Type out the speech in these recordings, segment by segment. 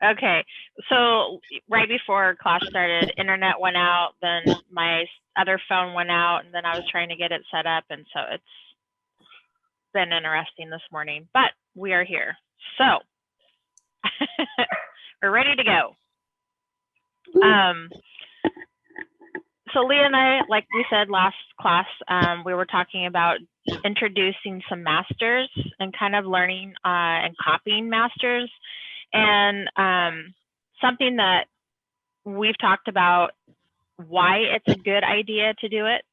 Okay, so right before class started, internet went out, then my other phone went out, and then I was trying to get it set up, and so it's been interesting this morning, but we are here. So we're ready to go. So Leah and I, like we said last class, we were talking about introducing some masters and kind of learning and copying masters. And something that we've talked about why it's a good idea to do it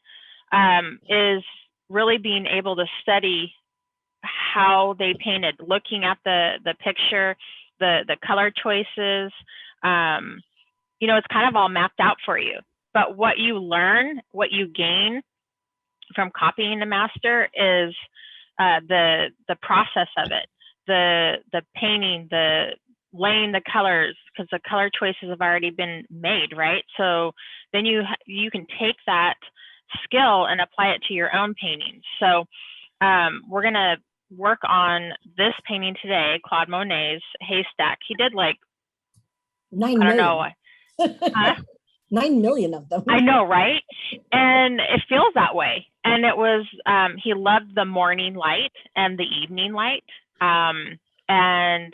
is really being able to study how they painted, looking at the picture, the color choices. You know, it's kind of all mapped out for you. But what you learn, what you gain from copying the master is the process of it, the painting, the laying the colors, because the color choices have already been made, right? So then you can take that skill and apply it to your own paintings. So we're gonna work on this painting today, Claude Monet's Haystack. He did like 9 million. I don't know. Huh? 9 million of them. I know, right? And it feels that way. And it was, he loved the morning light and the evening light. And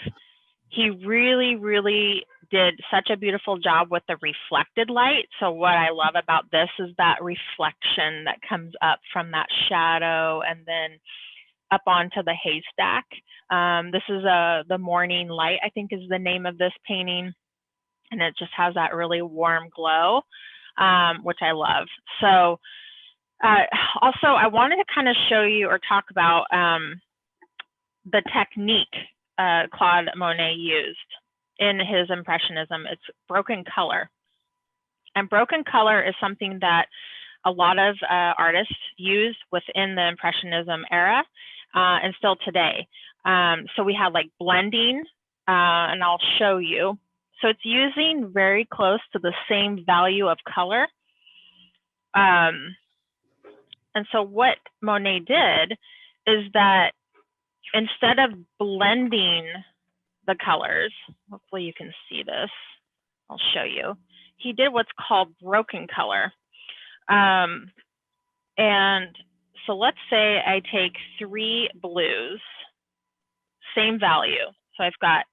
he really, really did such a beautiful job with the reflected light. So what I love about this is that reflection that comes up from that shadow and then up onto the haystack. This is the morning light, I think is the name of this painting. And it just has that really warm glow, which I love. So also, I wanted to kind of show you or talk about the technique Claude Monet used in his Impressionism. It's broken color. And broken color is something that a lot of artists use within the Impressionism era and still today. So we have like blending, and I'll show you. So it's using very close to the same value of color. And so what Monet did is that instead of blending the colors, hopefully you can see this, I'll show you. He did what's called broken color. And so let's say I take 3 blues, same value. So I've got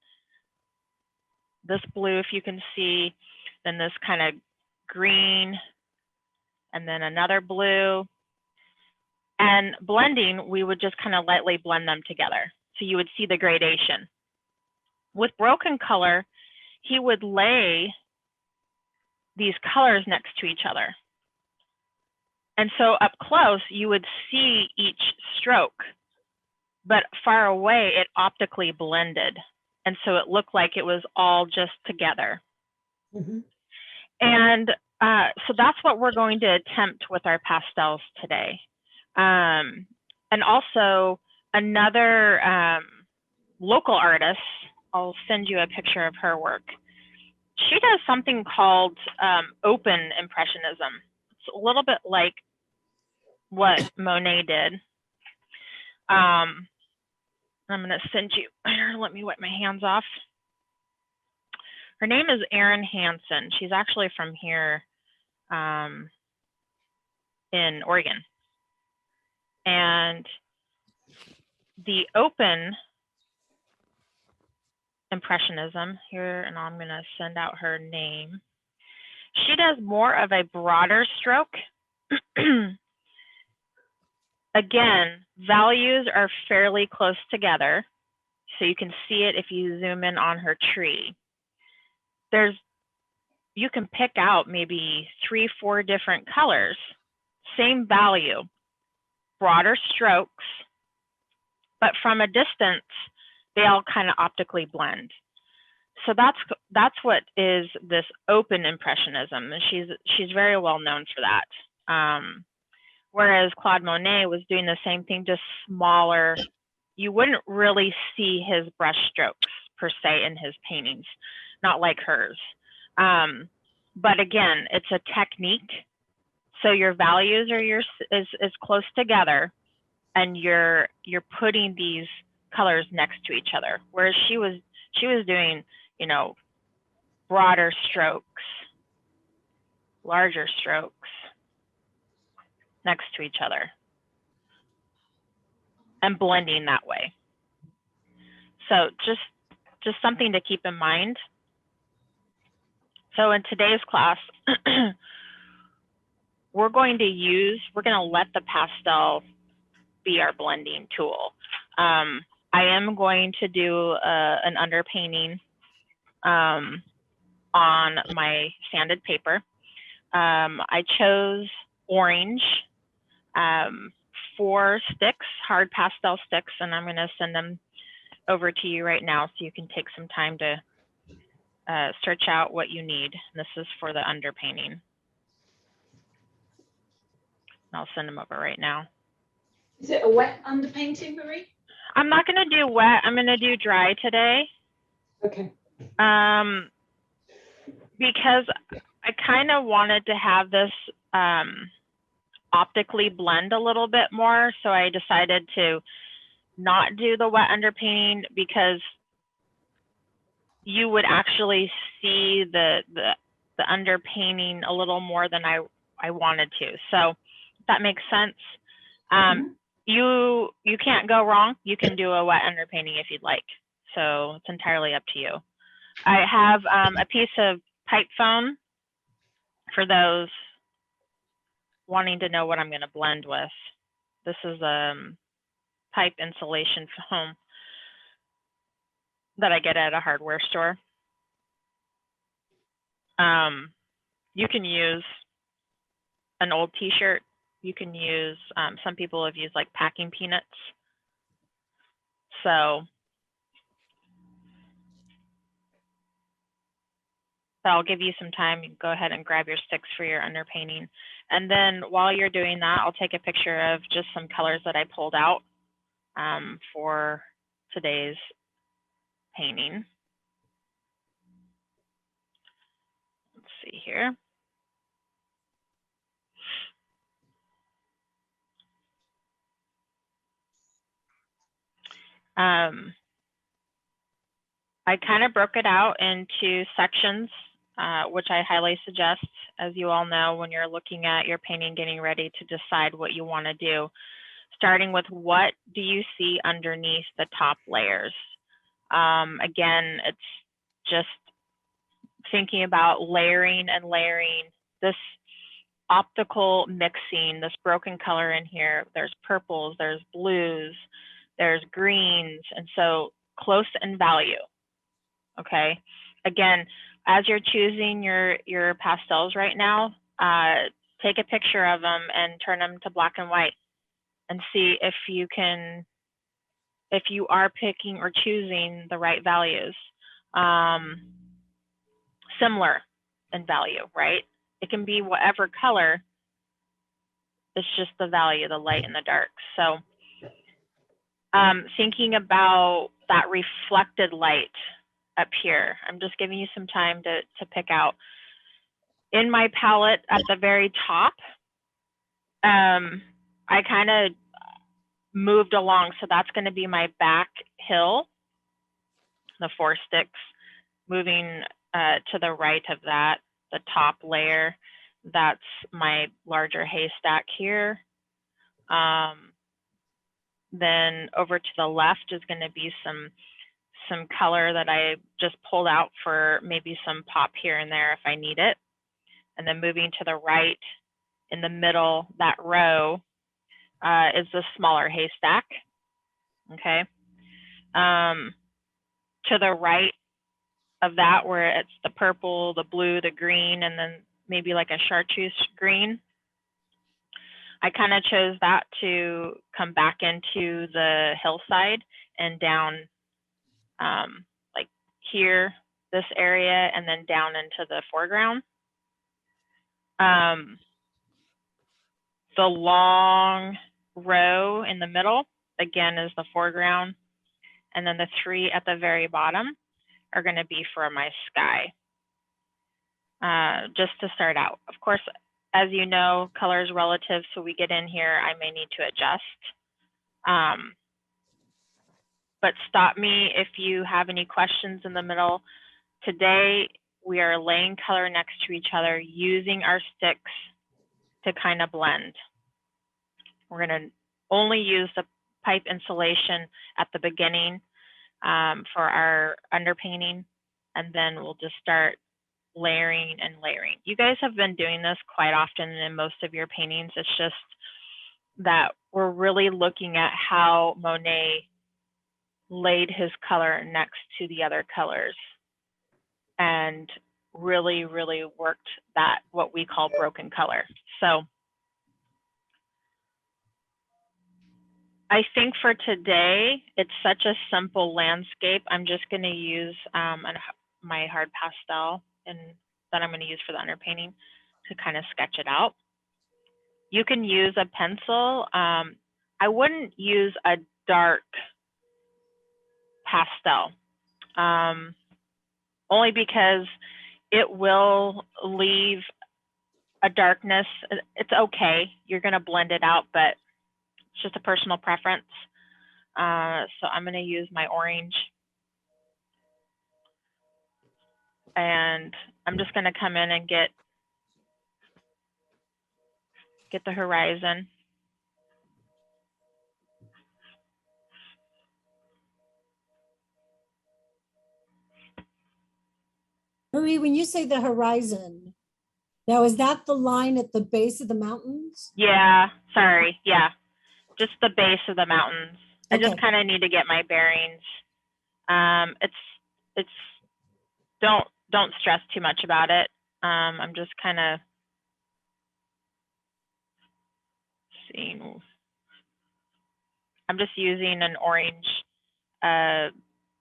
this blue, if you can see, then this kind of green, and then another blue. And blending, we would just kind of lightly blend them together. So you would see the gradation. With broken color, he would lay these colors next to each other. And so up close, you would see each stroke, but far away, it optically blended. And so it looked like it was all just together. Mm-hmm. And so that's what we're going to attempt with our pastels today. And also another local artist, I'll send you a picture of her work. She does something called open Impressionism. It's a little bit like what Monet did. I'm going to send you, let me wipe my hands off. Her name is Erin Hansen. She's actually from here in Oregon. And the open Impressionism here, and I'm going to send out her name. She does more of a broader stroke. Again, values are fairly close together, so you can see it if you zoom in on her tree. You can pick out maybe 3, 4 different colors, same value, broader strokes, but from a distance, they all kind of optically blend. So that's what is this open Impressionism, and she's very well known for that. Whereas Claude Monet was doing the same thing, just smaller. You wouldn't really see his brush strokes per se in his paintings, not like hers. But again, it's a technique. So your values are is close together, and you're putting these colors next to each other. Whereas she was doing, you know, broader strokes, larger strokes next to each other and blending that way. So just something to keep in mind. So in today's class, we're going to let the pastel be our blending tool. I am going to do an underpainting on my sanded paper. I chose orange, 4 sticks, hard pastel sticks, and I'm going to send them over to you right now so you can take some time to search out what you need. This is for the underpainting. I'll send them over right now. Is it a wet underpainting, Marie? I'm not going to do wet. I'm going to do dry today. Okay. Because I kind of wanted to have this optically blend a little bit more. So I decided to not do the wet underpainting because you would actually see the underpainting a little more than I wanted to. So if that makes sense. You can't go wrong. You can do a wet underpainting if you'd like. So it's entirely up to you. I have a piece of pipe foam for those wanting to know what I'm going to blend with. This is pipe insulation foam that I get at a hardware store. You can use an old t-shirt. You can use, some people have used like packing peanuts. So I'll give you some time. You can go ahead and grab your sticks for your underpainting. And then while you're doing that, I'll take a picture of just some colors that I pulled out for today's painting. Let's see here. I kind of broke it out into sections, which I highly suggest, as you all know, when you're looking at your painting, getting ready to decide what you want to do, starting with what do you see underneath the top layers. Again, it's just thinking about layering and layering, this optical mixing, this broken color in here. There's purples, there's blues, there's greens, and so close in value. Okay, again, as you're choosing your pastels right now, take a picture of them and turn them to black and white and see if you are picking or choosing the right values. Similar in value, right? It can be whatever color, it's just the value, the light and the dark. So thinking about that reflected light up here, I'm just giving you some time to pick out. In my palette at the very top, I kind of moved along. So that's going to be my back hill, the 4 sticks, moving to the right of that, the top layer. That's my larger haystack here. Then over to the left is going to be some color that I just pulled out for maybe some pop here and there if I need it. And then moving to the right in the middle, that row is the smaller haystack. Okay. To the right of that, where it's the purple, the blue, the green, and then maybe like a chartreuse green, I kind of chose that to come back into the hillside and down like here, this area, and then down into the foreground. The long row in the middle, again, is the foreground. And then the 3 at the very bottom are going to be for my sky. Just to start out. Of course, as you know, color is relative, so we get in here, I may need to adjust. but stop me if you have any questions in the middle. Today, we are laying color next to each other, using our sticks to kind of blend. We're going to only use the pipe insulation at the beginning for our underpainting, and then we'll just start layering and layering. You guys have been doing this quite often in most of your paintings. It's just that we're really looking at how Monet laid his color next to the other colors and really, really worked that, what we call broken color. So I think for today, it's such a simple landscape. I'm just going to use my hard pastel and that I'm going to use for the underpainting to kind of sketch it out. You can use a pencil. I wouldn't use a dark pastel, only because it will leave a darkness. It's okay. You're going to blend it out, but it's just a personal preference. So I'm going to use my orange. And I'm just going to come in and get the horizon. Marie, when you say the horizon, now is that the line at the base of the mountains? Yeah, sorry. Yeah, just the base of the mountains. I just Okay. kind of need to get my bearings. It's don't stress too much about it. I'm just kind of seeing. I'm just using an orange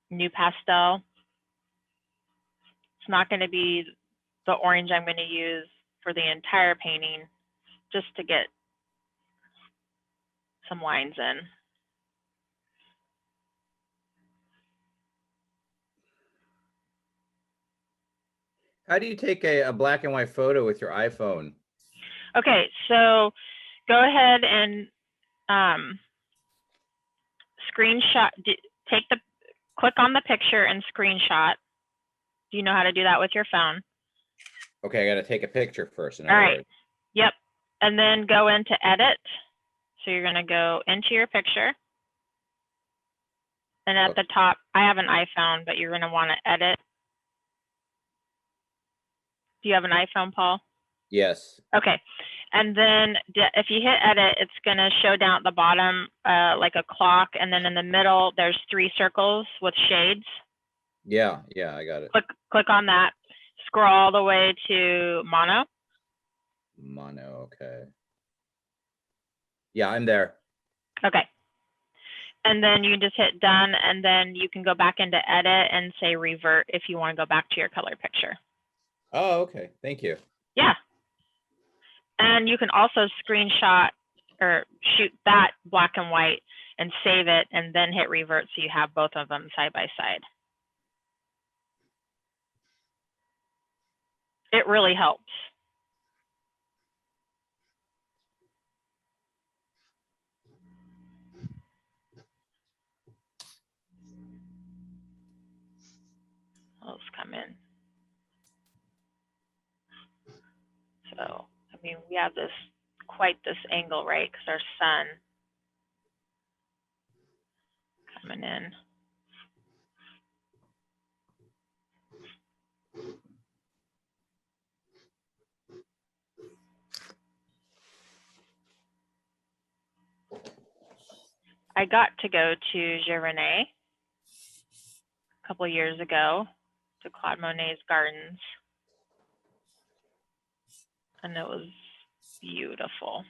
new pastel. It's not going to be the orange I'm going to use for the entire painting, just to get some lines in. How do you take a black and white photo with your iPhone? Okay, so go ahead and screenshot, click on the picture and screenshot. Do you know how to do that with your phone? Okay, I got to take a picture first. All right. Yep. And then go into edit. So you're going to go into your picture. And at the top, I have an iPhone, but you're going to want to edit. Do you have an iPhone, Paul? Yes. Okay. And then if you hit edit, it's going to show down at the bottom like a clock. And then in the middle, there's 3 circles with shades. Yeah, I got it. Click on that. Scroll all the way to mono. Mono, okay. Yeah, I'm there. Okay. And then you can just hit done, and then you can go back into edit and say revert if you want to go back to your color picture. Oh, okay. Thank you. Yeah. And you can also screenshot or shoot that black and white and save it and then hit revert so you have both of them side by side. It really helps. Let's come in. So, I mean, we have quite this angle, right? Because our sun coming in. I got to go to Giverny a couple years ago to Claude Monet's gardens, and it was beautiful.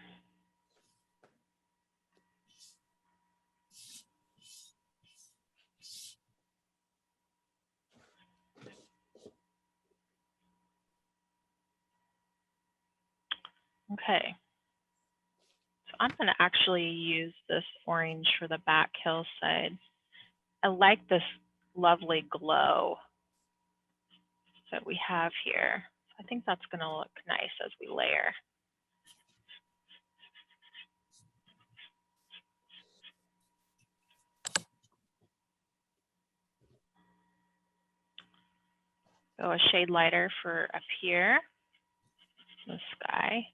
Okay, so I'm going to actually use this orange for the back hillside. I like this lovely glow that we have here. I think that's going to look nice as we layer. Go a shade lighter for up here, the sky.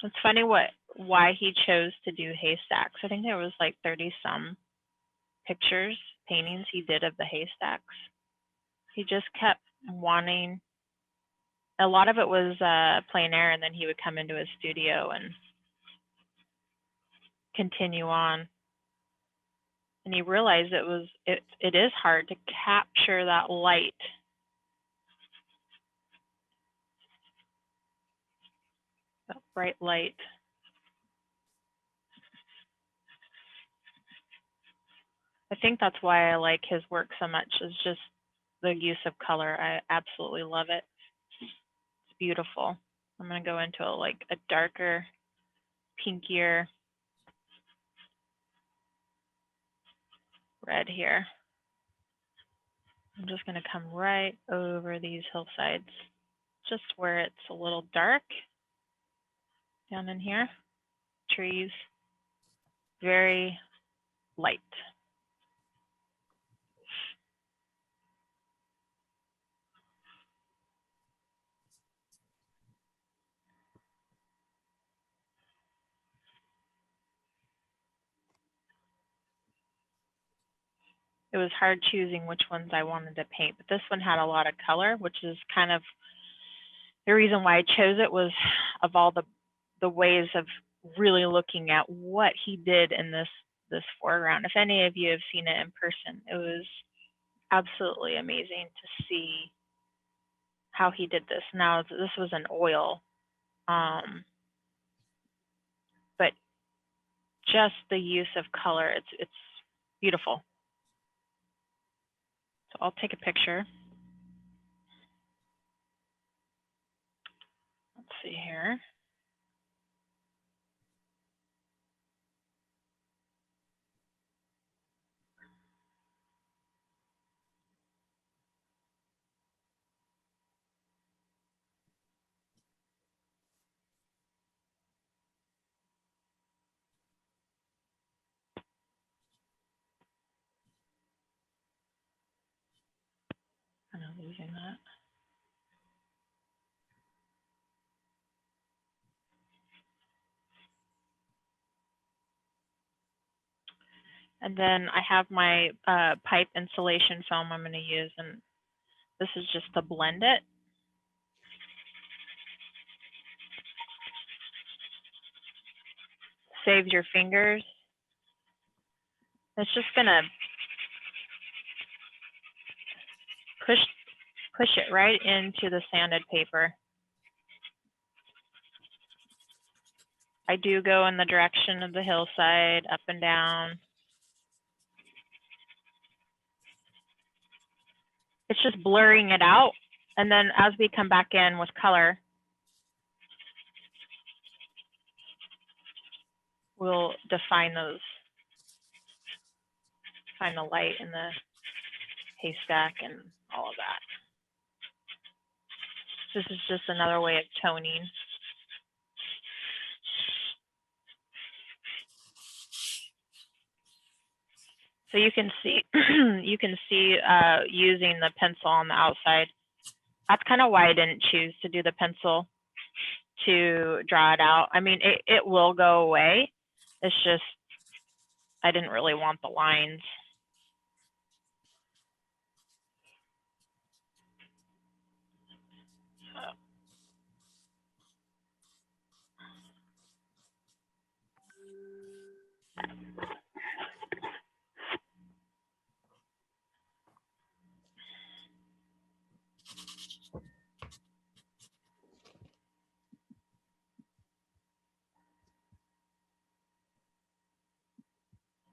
It's funny why he chose to do haystacks. I think there was like 30 some pictures, paintings he did of the haystacks. He just kept wanting, a lot of it was plein air, and then he would come into his studio and continue on. And he realized it is hard to capture that light. That bright light. I think that's why I like his work so much, is just the use of color. I absolutely love it. It's beautiful. I'm gonna go into like a darker, pinkier red here. I'm just gonna come right over these hillsides, just where it's a little dark down in here. Trees, very light. It was hard choosing which ones I wanted to paint, but this one had a lot of color, which is kind of the reason why I chose it, was of all the ways of really looking at what he did in this foreground. If any of you have seen it in person, it was absolutely amazing to see how he did this. Now, this was an oil, but just the use of color, it's beautiful. So I'll take a picture. Let's see here. Kind of losing that. And then I have my pipe insulation film I'm going to use, and this is just to blend it. Saves your fingers. It's just going to push it right into the sanded paper. I do go in the direction of the hillside, up and down. It's just blurring it out. And then as we come back in with color, we'll define those, find the light in the haystack and all of that. This is just another way of toning. So you can see, using the pencil on the outside. That's kind of why I didn't choose to do the pencil to draw it out. I mean, it will go away. It's just, I didn't really want the lines.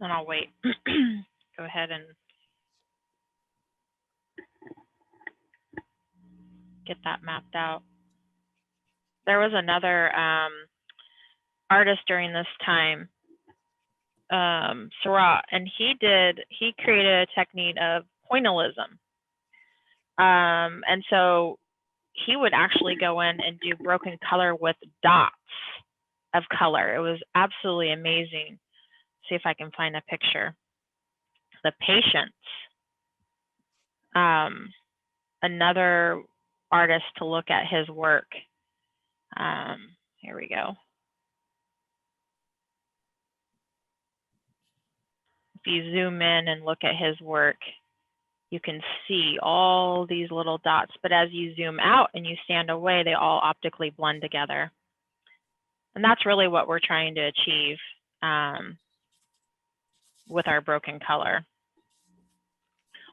Then I'll wait. Go ahead and get that mapped out. There was another artist during this time, Seurat, and he created a technique of Pointillism. And so he would actually go in and do broken color with dots of color. It was absolutely amazing. See if I can find a picture. The patience. Another artist to look at his work. Here we go. If you zoom in and look at his work, you can see all these little dots, but as you zoom out and you stand away, they all optically blend together. And that's really what we're trying to achieve with our broken color.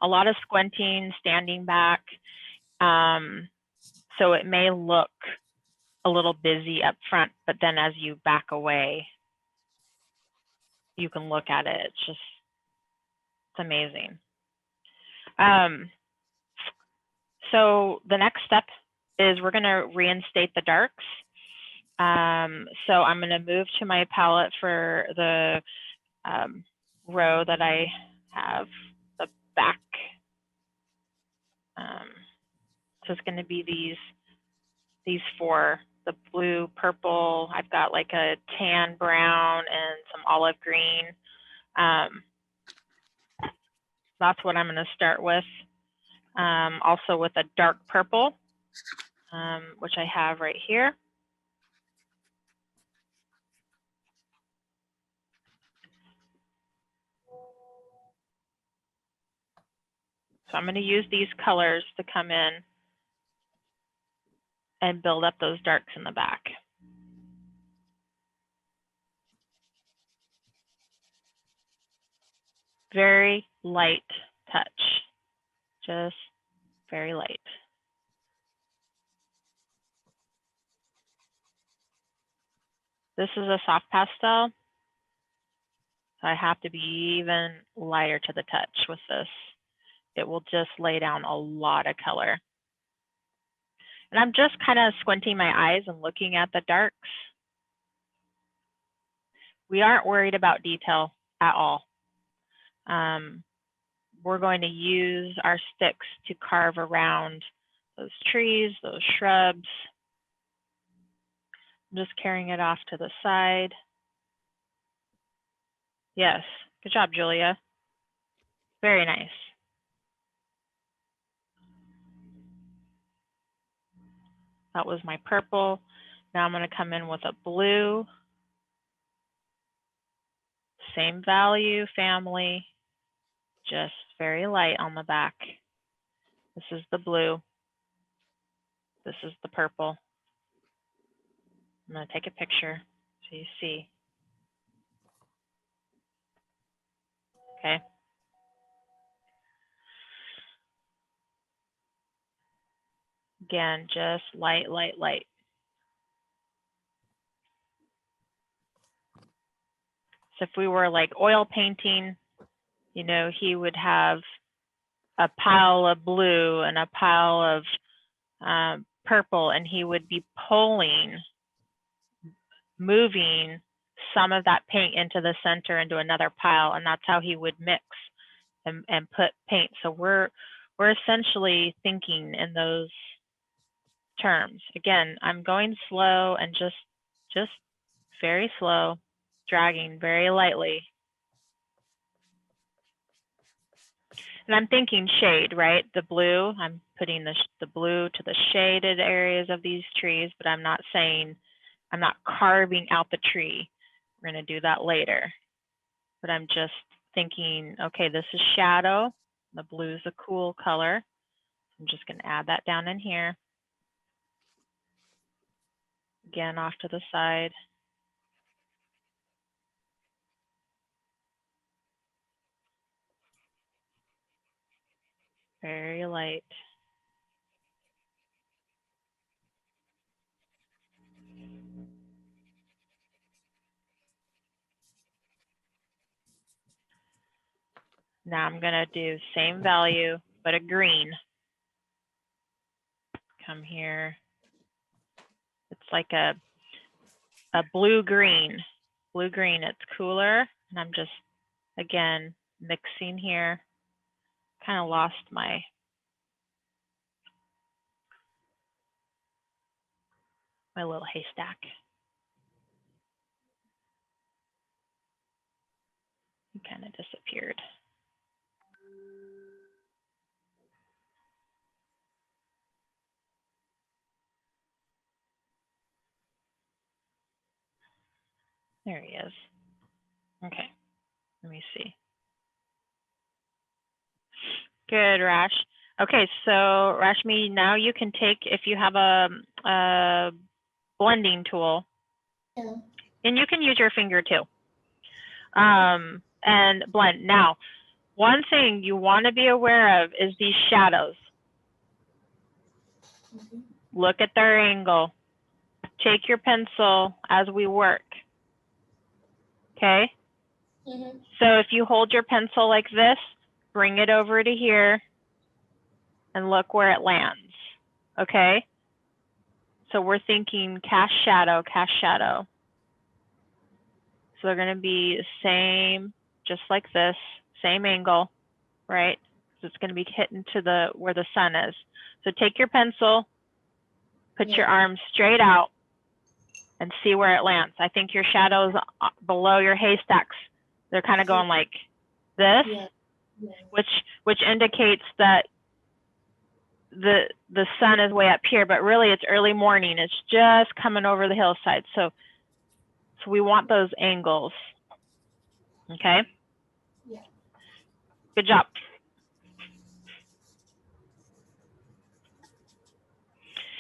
A lot of squinting, standing back. So it may look a little busy up front, but then as you back away, you can look at it. It's amazing. So the next step is we're going to reinstate the darks. So I'm going to move to my palette for the row that I have, the back. So it's going to be these four, the blue, purple. I've got like a tan brown and some olive green. That's what I'm going to start with. Also with a dark purple, which I have right here. So I'm going to use these colors to come in and build up those darks in the back. Very light touch, just very light. This is a soft pastel, so I have to be even lighter to the touch with this. It will just lay down a lot of color. And I'm just kind of squinting my eyes and looking at the darks. We aren't worried about detail at all. We're going to use our sticks to carve around those trees, those shrubs. I'm just carrying it off to the side. Yes, good job, Julia. Very nice. That was my purple. Now I'm going to come in with a blue. Same value, family, just very light on the back. This is the blue. This is the purple. I'm going to take a picture so you see. Okay. Again, just light, light, light. So if we were like oil painting, you know, he would have a pile of blue and a pile of purple, and he would be pulling, moving some of that paint into the center into another pile, and that's how he would mix and put paint. So we're essentially thinking in those terms. Again, I'm going slow and just very slow, dragging very lightly. And I'm thinking shade, right? The blue, I'm putting the blue to the shaded areas of these trees, but I'm not saying, I'm not carving out the tree. We're going to do that later. But I'm just thinking, okay, this is shadow. The blue is a cool color. I'm just going to add that down in here. Again, off to the side. Very light. Now I'm going to do same value, but a green. Come here. It's like a blue-green. Blue-green, it's cooler. And I'm just, again, mixing here. Kind of lost my little haystack. kind of disappeared. There he is. Okay, let me see. Good, Rash. Okay, so Rashmi, now you can take, if you have a blending tool, Yeah. and you can use your finger too, and blend. Now, one thing you want to be aware of is these shadows. Look at their angle. Take your pencil as we work. Okay? So if you hold your pencil like this, bring it over to here and look where it lands. Okay? So we're thinking cast shadow, cast shadow. So they're going to be the same, just like this, same angle, right? So it's going to be hitting to the where the sun is. So take your pencil, put your arms straight out, and see where it lands. I think your shadows below your haystacks, they're kind of going like this, which indicates that the sun is way up here, but really it's early morning. It's just coming over the hillside. So we want those angles. Okay? Yeah. Good job.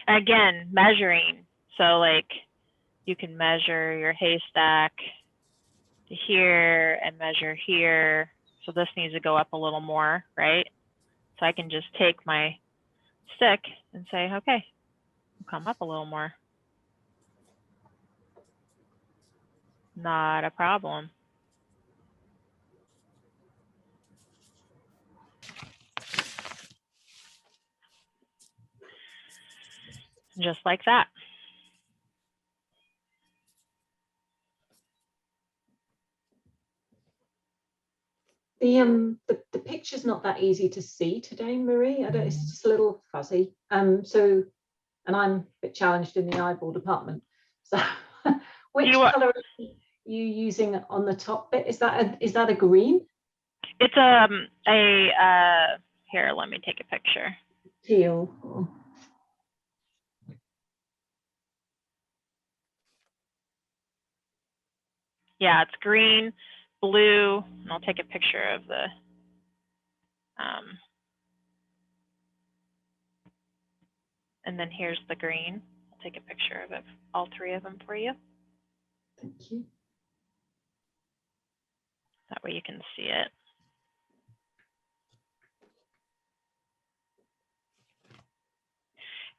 Again, measuring. So like you can measure your haystack to here and measure here. So this needs to go up a little more, right? So I can just take my stick and say, okay, come up a little more. Not a problem. Just like that. The picture's not that easy to see today, Marie. I don't. It's just a little fuzzy. So, and I'm a bit challenged in the eyeball department. So, which color are you using on the top bit? Is that a green? It's here. Let me take a picture. Teal. Yeah, it's green, blue, and I'll take a picture of the and then here's the green. I'll take a picture of it, all three of them for you. Thank you. That way you can see it.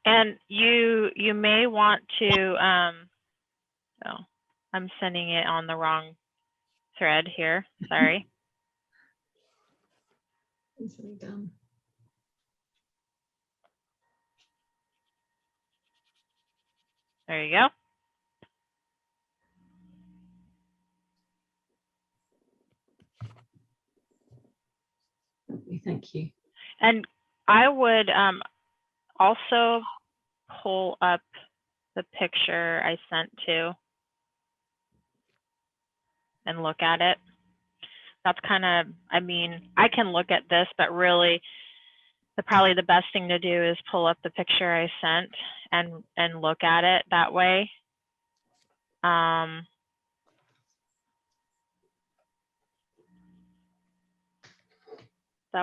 And you may want to, oh, I'm sending it on the wrong thread here, sorry. Done. There you go. Thank you. And I would also pull up the picture I sent to and look at it. That's kind of, I mean, I can look at this, but really probably the best thing to do is pull up the picture I sent and look at it that way. That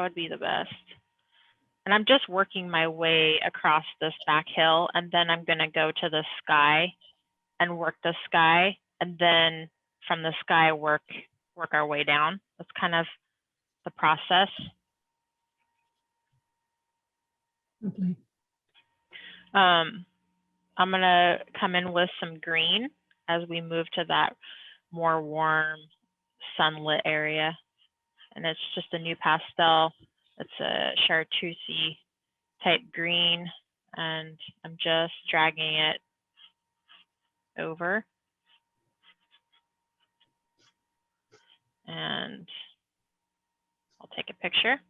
would be the best. And I'm just working my way across this back hill, and then I'm going to go to the sky and work the sky, and then from the sky work our way down. That's kind of the process. Lovely. I'm going to come in with some green as we move to that more warm sunlit area. And it's just a new pastel. It's a chartreuse type green, and I'm just dragging it over. And I'll take a picture.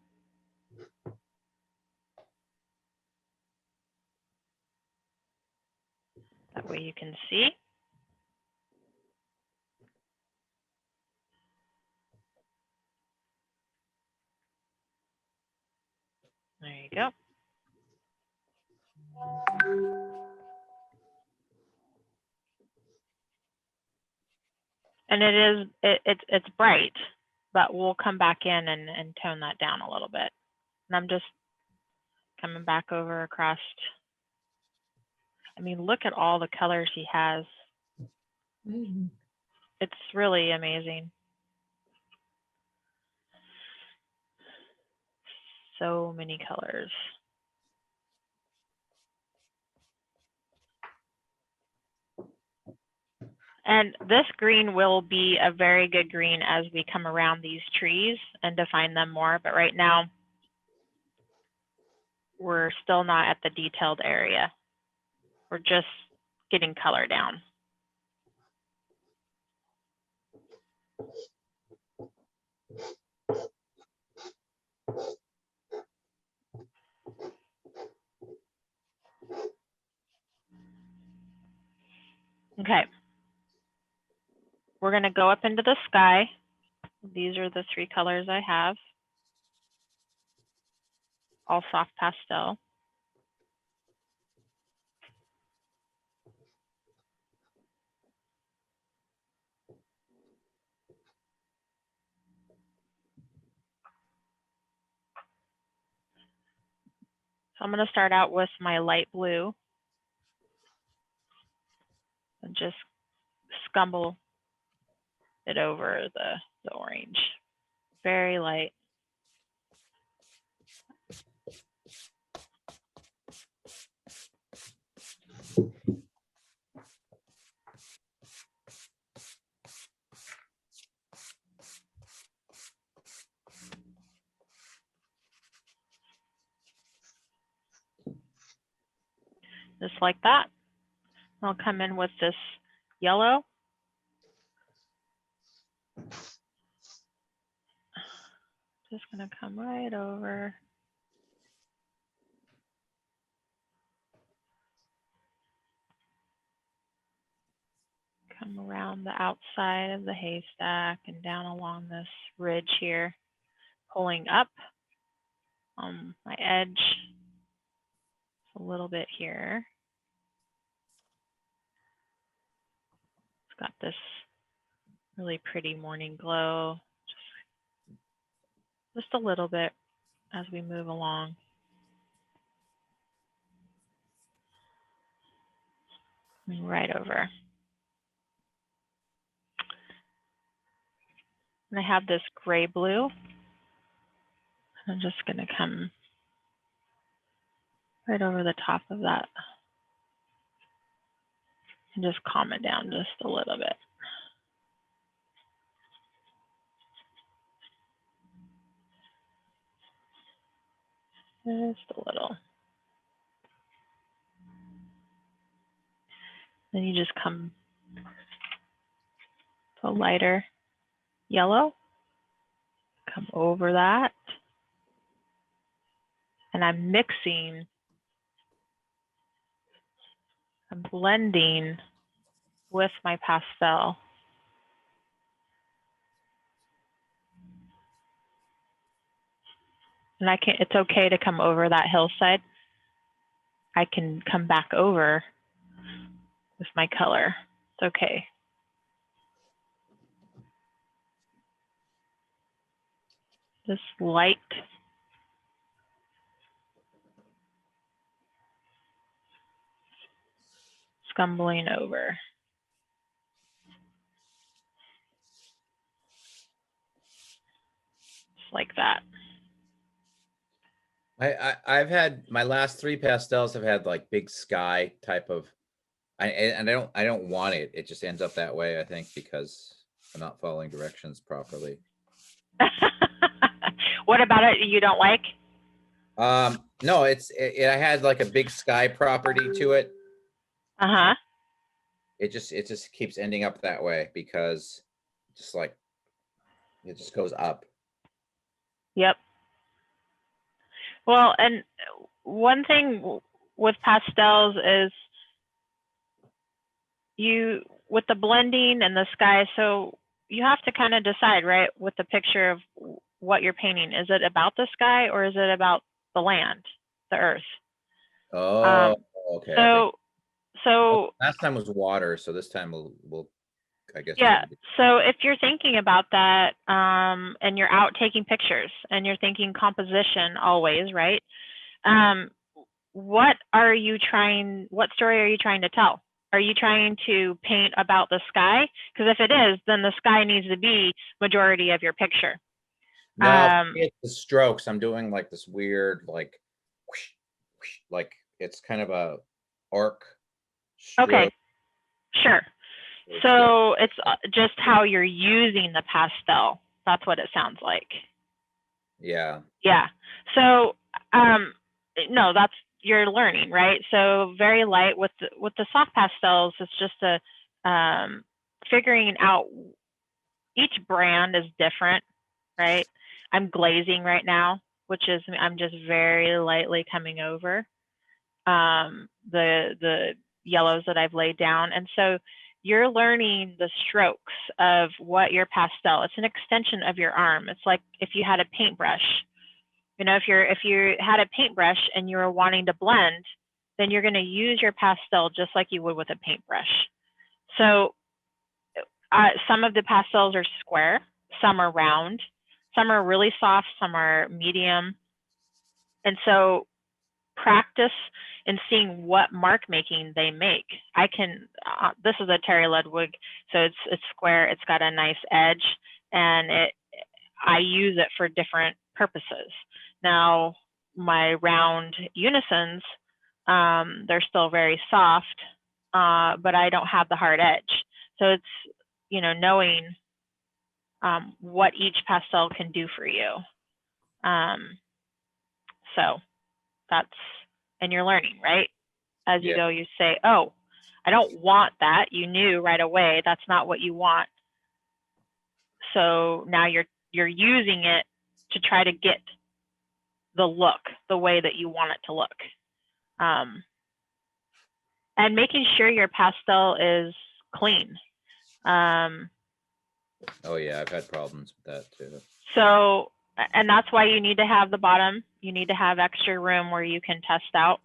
That way you can see. you go. And it's bright, but we'll come back in and tone that down a little bit. And I'm just coming back over across. I mean, look at all the colors he has. It's really amazing. So many colors. And this green will be a very good green as we come around these trees and define them more. But right now, we're still not at the detailed area. We're just getting color down. Okay. We're going to go up into the sky. These are the 3 colors I have. All soft pastel. So I'm going to start out with my light blue and just scumble it over the orange. Very light. Just like that. I'll come in with this yellow. Just gonna come right over. Come around the outside of the haystack and down along this ridge here, pulling up on my edge a little bit here. It's got this really pretty morning glow, just a little bit as we move along. Right over. And I have this gray blue. I'm just going to come right over the top of that and just calm it down just a little bit. Just a little. Then you just come to a lighter yellow, come over that. And I'm mixing, I'm blending with my pastel. And it's okay to come over that hillside. I can come back over with my color. It's okay. This light scumbling over. Just like that. I've had my last 3 pastels have had like big sky type of, and I don't want it. It just ends up that way, I think, because I'm not following directions properly. What about it you don't like? No, it had like a big sky property to it. Uh-huh. It just keeps ending up that way because just like it just goes up. Yep. Well, and one thing with pastels is with the blending and the sky, so you have to kind of decide, right, with the picture of what you're painting. Is it about the sky or is it about the land? the earth. Oh, okay. So last time was water, so this time we'll I guess. Yeah. So if you're thinking about that, and you're out taking pictures and you're thinking composition always, right? What story are you trying to tell? Are you trying to paint about the sky? Because if it is, then the sky needs to be majority of your picture. No, it's the strokes. I'm doing like this weird, like, whoosh, whoosh, like it's kind of a arc stroke. Okay, sure. So it's just how you're using the pastel. That's what it sounds like. Yeah. Yeah. So, no, that's you're learning, right? So very light with the soft pastels. It's just figuring out each brand is different, right? I'm glazing right now, which is I'm just very lightly coming over the yellows that I've laid down, and so you're learning the strokes of what your pastel. It's an extension of your arm. It's like if you had a paintbrush. You know, if you had a paintbrush and you were wanting to blend, then you're going to use your pastel just like you would with a paintbrush. So some of the pastels are square, some are round, some are really soft, some are medium. And so practice in seeing what mark making they make. I can, this is a Terry Ludwig, so it's square, it's got a nice edge, and I use it for different purposes. Now, my round unisons, they're still very soft, but I don't have the hard edge. So it's, you know, knowing what each pastel can do for you. So that's, and you're learning, right? As you go, you say, oh, I don't want that. You knew right away that's not what you want. So now you're using it to try to get the look, the way that you want it to look. And making sure your pastel is clean. Oh yeah, I've had problems with that too. So, and that's why you need to have the bottom. You need to have extra room where you can test out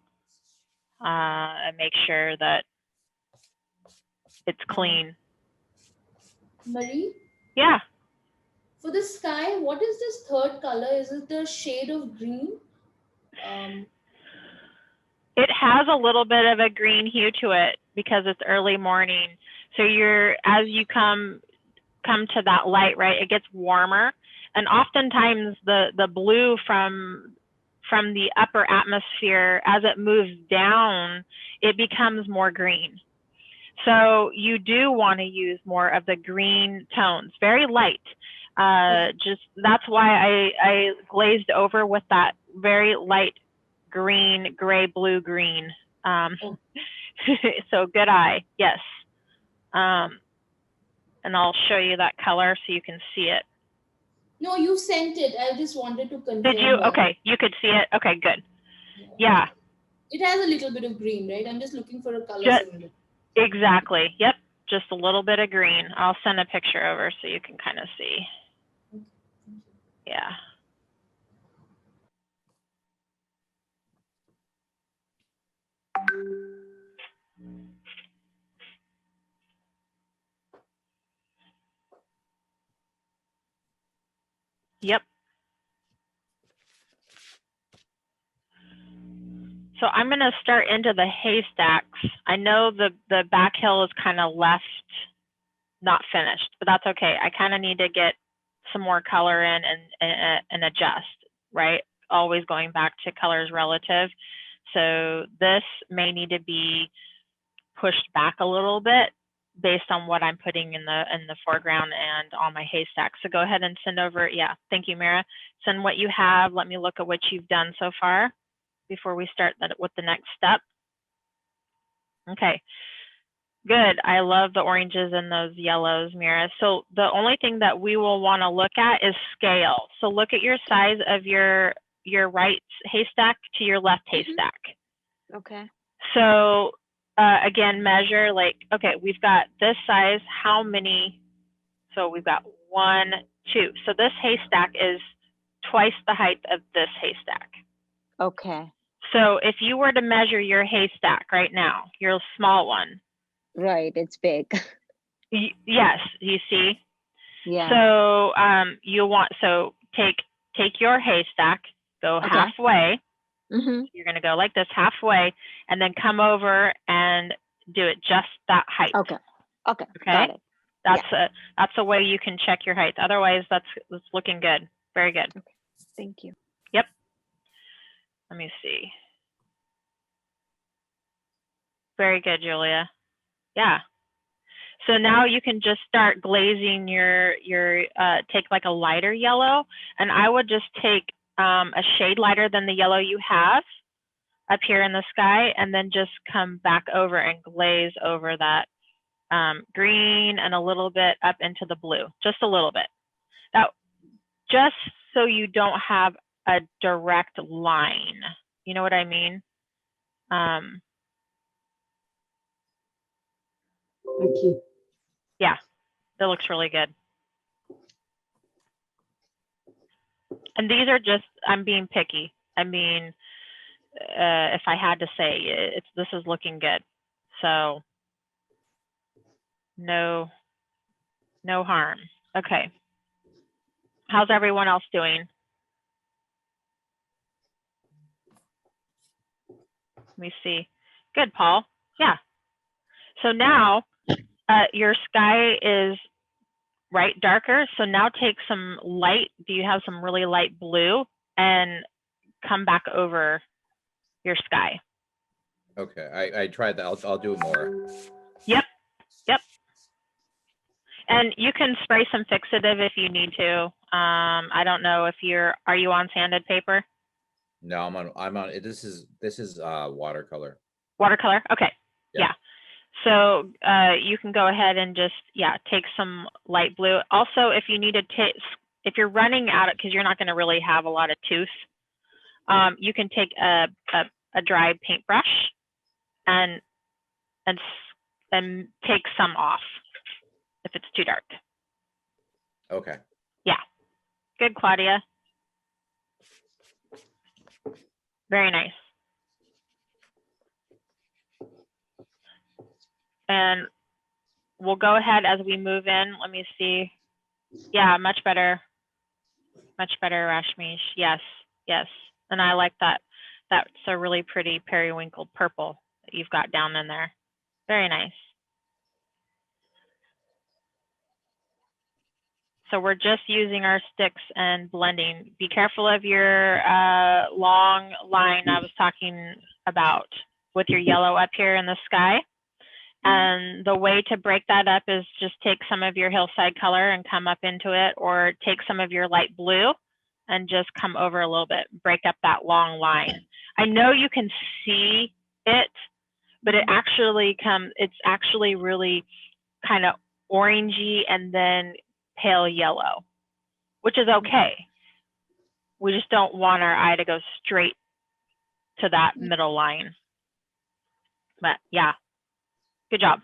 and make sure that it's clean. Marie? Yeah. For the sky, what is this third color? Is it the shade of green? It has a little bit of a green hue to it because it's early morning. So as you come to that light, right, it gets warmer. And oftentimes the blue from the upper atmosphere, as it moves down, it becomes more green. So you do want to use more of the green tones, very light. Just that's why I glazed over with that very light green, gray, blue, green. So good eye, yes. And I'll show you that color so you can see it. No, you sent it. I just wanted to confirm. Did you? Okay, you could see it. Okay, good. Yeah. It has a little bit of green, right? I'm just looking for a color similar. Exactly. Yep. Just a little bit of green. I'll send a picture over so you can kind of see. Okay. Yeah. Yep. So I'm going to start into the haystacks. I know the back hill is kind of left not finished, but that's okay. I kind of need to get some more color in and adjust, right? Always going back to colors relative. So this may need to be pushed back a little bit based on what I'm putting in the foreground and on my haystack. So go ahead and send over. Yeah, thank you, Mira. Send what you have. Let me look at what you've done so far before we start with the next step. Okay, good. I love the oranges and those yellows, Mira. So the only thing that we will want to look at is scale. So look at your size of your right haystack to your left haystack. Okay. So again, measure like, okay, we've got this size, how many? So we've got 1, 2. So this haystack is twice the height of this haystack. Okay. So if you were to measure your haystack right now, your small one. Right, it's big. Yes, you see. Yeah. So you want, so take your haystack, go Okay. halfway. Mm-hmm. You're going to go like this halfway, and then come over and do it just that height. Okay. Okay. Okay. Got it. That's a way you can check your height. Otherwise, that's looking good. Very good. Okay. Thank you. Yep. Let me see. Very good, Julia. Yeah. So now you can just start glazing your take like a lighter yellow, and I would just take a shade lighter than the yellow you have up here in the sky, and then just come back over and glaze over that green and a little bit up into the blue, just a little bit. That just so you don't have a direct line. You know what I mean? Thank you. Yeah, that looks really good. And these are just, I'm being picky. I mean, if I had to say, this is looking good. So no harm. Okay. How's everyone else doing? Let me see. Good, Paul. Yeah. So now your sky is right darker. So now take some light. Do you have some really light blue? And come back over your sky. Okay, I tried that. I'll do more. Yep. And you can spray some fixative if you need to. I don't know if are you on sanded paper? No, I'm on. This is watercolor. Watercolor. Okay. Yeah. So you can go ahead and just take some light blue. Also, if you need to if you're running out of, because you're not going to really have a lot of tooth, you can take a dry paintbrush and take some off if it's too dark. Okay. Yeah. Good, Claudia. Very nice. And we'll go ahead as we move in. Let me see. Yeah, much better. Much better, Rashmish. Yes. And I like that. That's a really pretty periwinkle purple that you've got down in there. Very nice. So we're just using our sticks and blending. Be careful of your long line I was talking about with your yellow up here in the sky. And the way to break that up is just take some of your hillside color and come up into it, or take some of your light blue and just come over a little bit, break up that long line. I know you can see it, but it's actually really kind of orangey and then pale yellow, which is okay. We just don't want our eye to go straight to that middle line. But yeah, good job.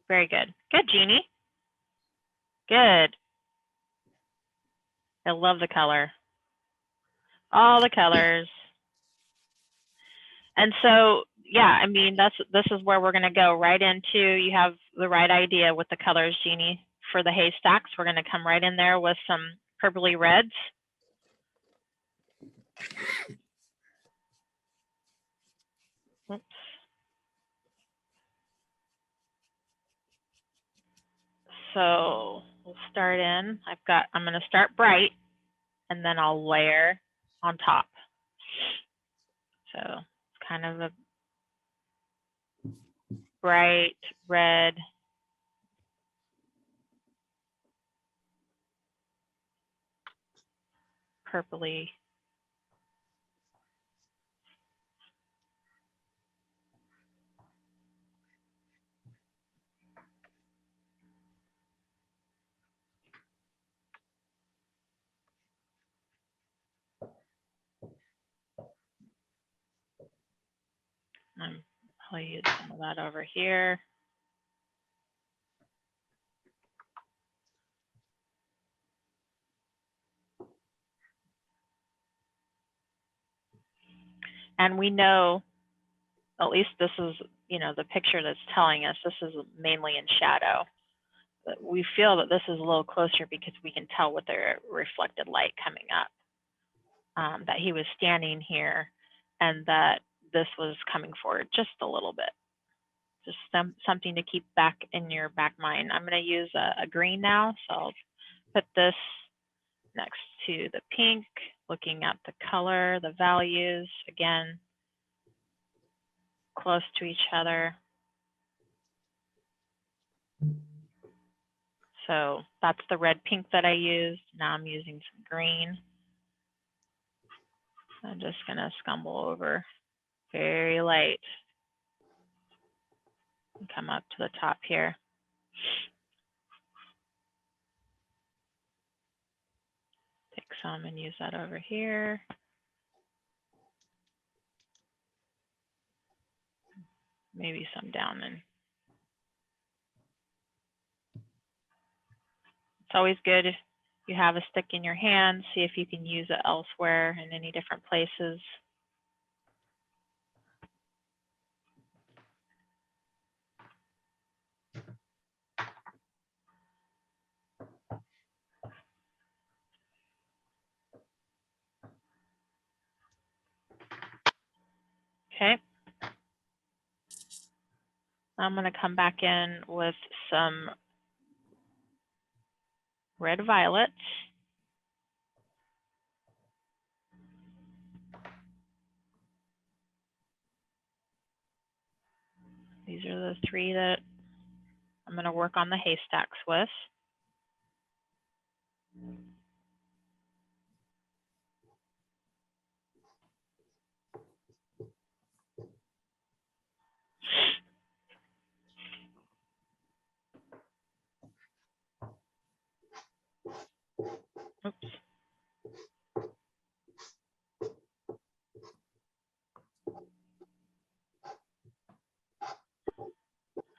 Very good. Good, Jeannie. Good. I love the color. All the colors. And so, yeah, I mean, this is where we're going to go right into, you have the right idea with the colors, Jeannie, for the haystacks. We're going to come right in there with some purpley reds. Oops. So we'll start in. I'm going to start bright, and then I'll layer on top. So it's kind of a bright red. Purpley. I'll use some of that over here. And we know, at least this is, you know, the picture that's telling us this is mainly in shadow. But we feel that this is a little closer because we can tell with the reflected light coming up, that he was standing here and that this was coming forward just a little bit. Just something to keep back in your back mind. I'm going to use a green now, so I'll put this next to the pink, looking at the color, the values, again, close to each other. So that's the red pink that I used. Now I'm using some green. I'm just going to scumble over very light and come up to the top here. Take some and use that over here. Maybe some down in. It's always good if you have a stick in your hand, see if you can use it elsewhere in any different places. Okay. I'm going to come back in with some red violets. These are the three that I'm going to work on the haystacks with. Oops.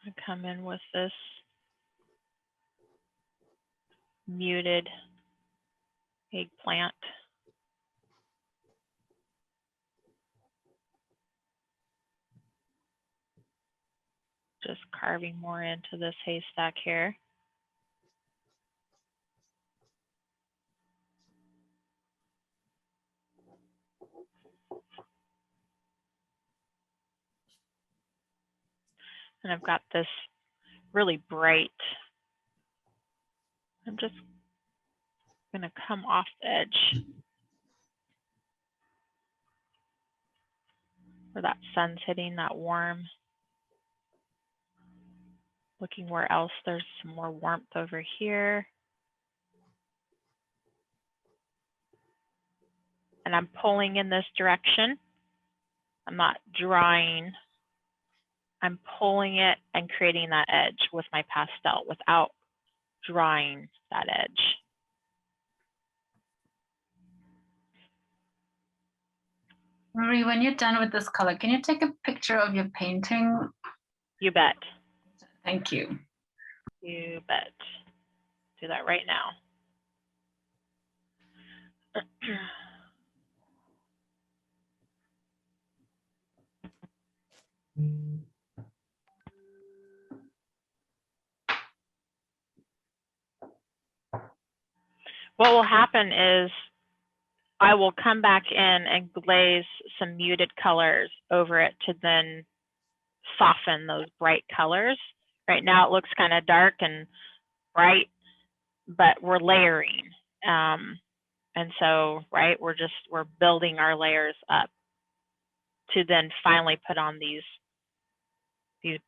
I come in with this muted eggplant. Just carving more into this haystack here. And I've got this really bright. I'm just going to come off the edge where that sun's hitting, that warm. Looking where else there's some more warmth over here. And I'm pulling in this direction. I'm not drawing. I'm pulling it and creating that edge with my pastel without drawing that edge. Marie, when you're done with this color, can you take a picture of your painting? You bet. Thank you. You bet. Do that right now. What will happen is I will come back in and glaze some muted colors over it to then soften those bright colors. Right now it looks kind of dark and bright, but we're layering. And so, right, we're building our layers up to then finally put on these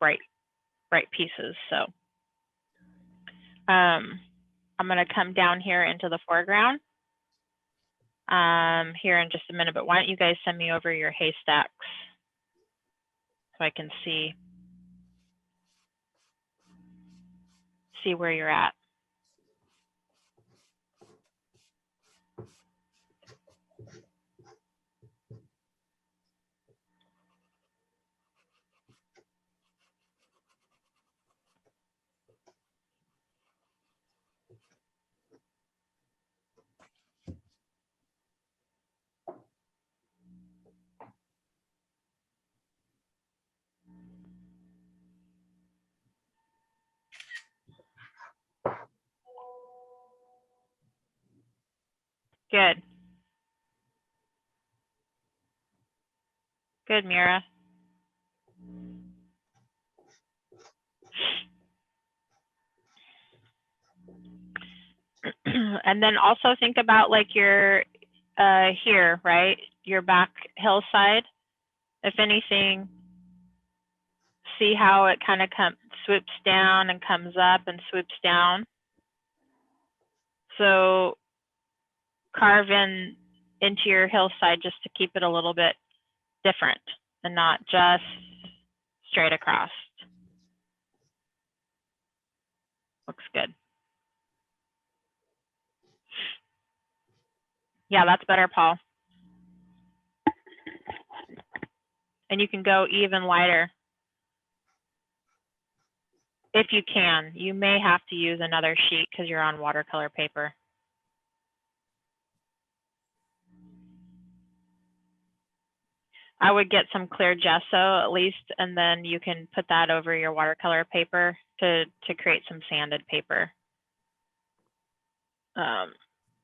bright pieces. So I'm going to come down here into the foreground here in just a minute, but why don't you guys send me over your haystacks so I can see where you're at. Good. Good, Mira. And then also think about like your here, right? Your back hillside. If anything, see how it kind of swoops down and comes up and swoops down. So carve in into your hillside just to keep it a little bit different and not just straight across. Looks good. Yeah, that's better, Paul. And you can go even lighter if you can. You may have to use another sheet because you're on watercolor paper. I would get some clear gesso at least, and then you can put that over your watercolor paper to create some sanded paper.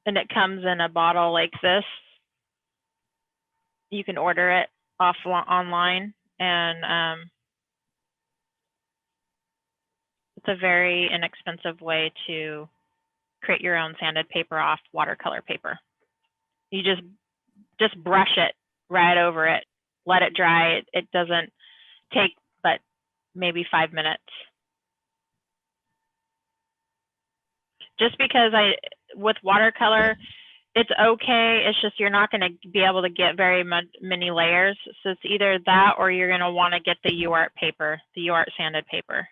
And it comes in a bottle like this. You can order it online, and it's a very inexpensive way to create your own sanded paper off watercolor paper. You just brush it right over it, let it dry. It doesn't take but maybe 5 minutes. Just because with watercolor, it's okay. It's just you're not going to be able to get very many layers. So it's either that or you're going to want to get the UArt paper, the UArt sanded paper.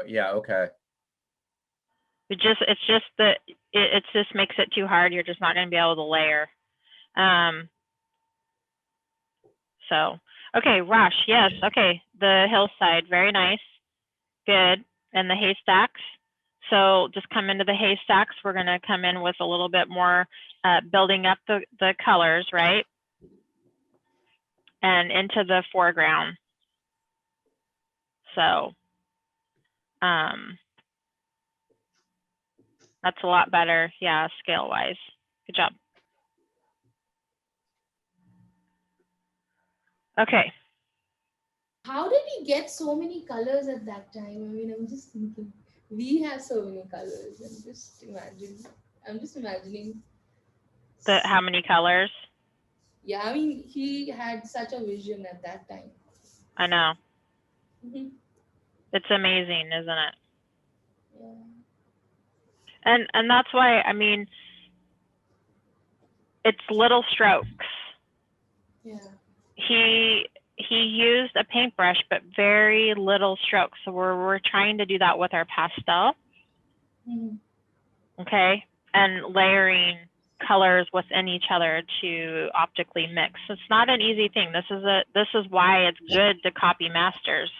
Yeah. Okay. It just makes it too hard. You're just not going to be able to layer. So, okay, Rosh, yes, okay. The hillside, very nice. Good. And the haystacks. So just come into the haystacks. We're going to come in with a little bit more building up the colors, right? And into the foreground. So that's a lot better, yeah, scale-wise. Good job. Okay. How did he get so many colors at that time? I mean, I'm just thinking, we have so many colors. I'm just imagining. How many colors? Yeah, I mean, he had such a vision at that time. I know. Mm-hmm. It's amazing, isn't it? Yeah. And that's why, I mean, it's little strokes. Yeah. He used a paintbrush, but very little strokes. So we're trying to do that with our pastel. Mm-hmm. Okay, and layering colors within each other to optically mix. It's not an easy thing. This is why it's good to copy masters.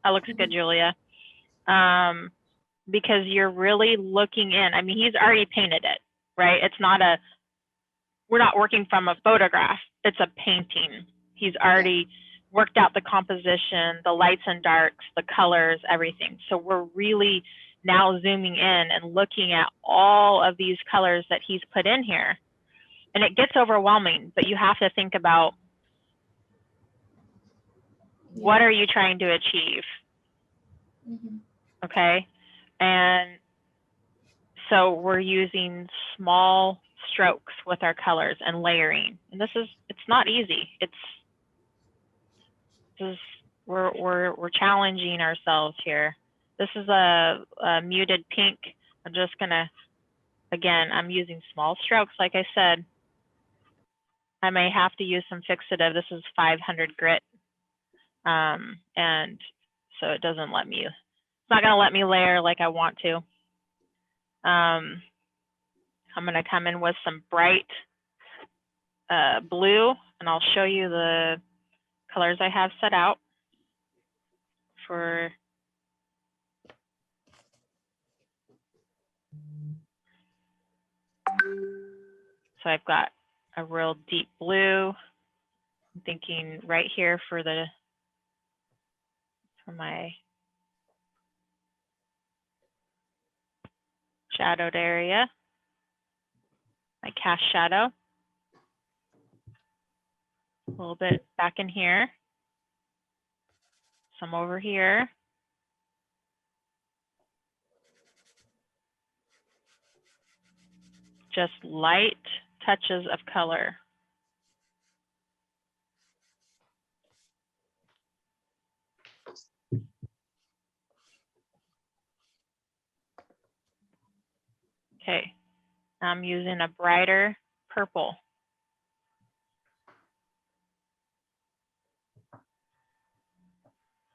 That looks good, Julia. Because you're really looking in. I mean, he's already painted it, right? It's not we're not working from a photograph. It's a painting. He's already worked out the composition, the lights and darks, the colors, everything. So we're really now zooming in and looking at all of these colors that he's put in here. And it gets overwhelming, but you have to think about what are you trying to achieve? Mm-hmm. Okay. And so we're using small strokes with our colors and layering. And it's not easy. We're challenging ourselves here. This is a muted pink. I'm just gonna, again, I'm using small strokes, like I said. I may have to use some fixative. This is 500 grit. And so it doesn't let me, it's not gonna let me layer like I want to. I'm gonna come in with some bright blue, and I'll show you the colors I have set out for. So I've got a real deep blue. I'm thinking right here for my shadowed area, my cast shadow. A little bit back in here. Some over here. Just light touches of color. Okay, now I'm using a brighter purple.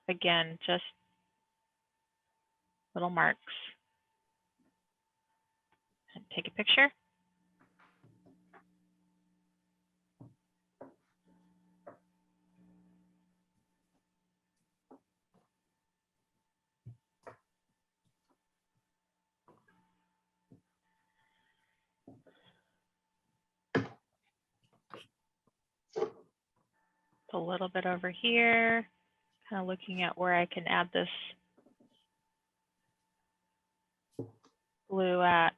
Again, just little marks. And take a picture. A little bit over here, kind of looking at where I can add this blue at.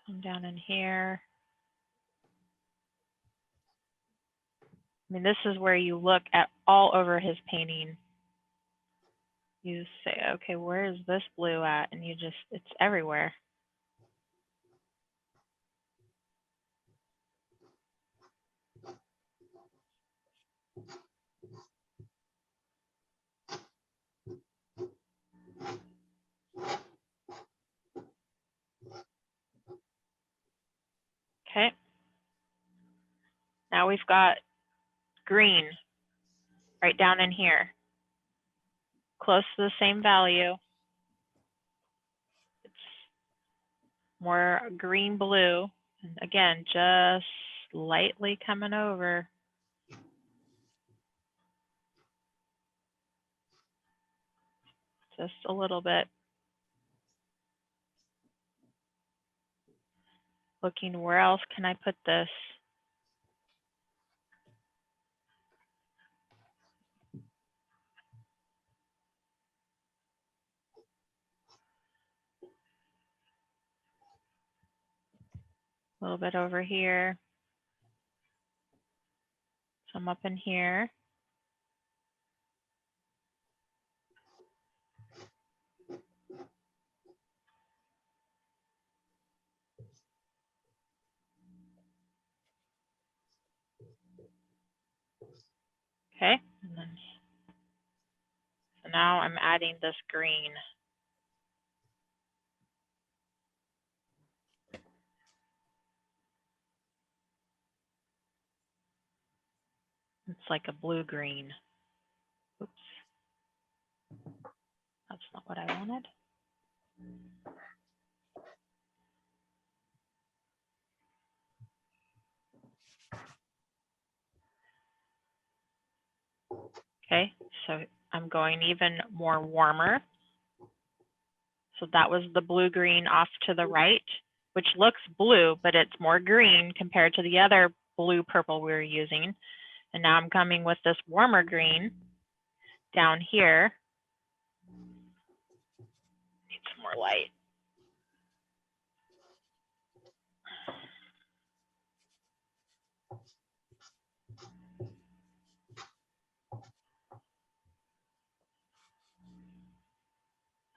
Come down in here. I mean, this is where you look at all over his painting. You say, okay, where is this blue at? And you just, it's everywhere. Okay. Now we've got green right down in here, close to the same value. It's more green blue. And again, just lightly coming over. Just a little bit. Looking where else can I put this? A little bit over here. Some up in here. Okay, and then, so now I'm adding this green. It's like a blue-green. Oops. That's not what I wanted. Okay, so I'm going even more warmer. So that was the blue-green off to the right, which looks blue, but it's more green compared to the other blue-purple we were using. And now I'm coming with this warmer green down here. Need some more light.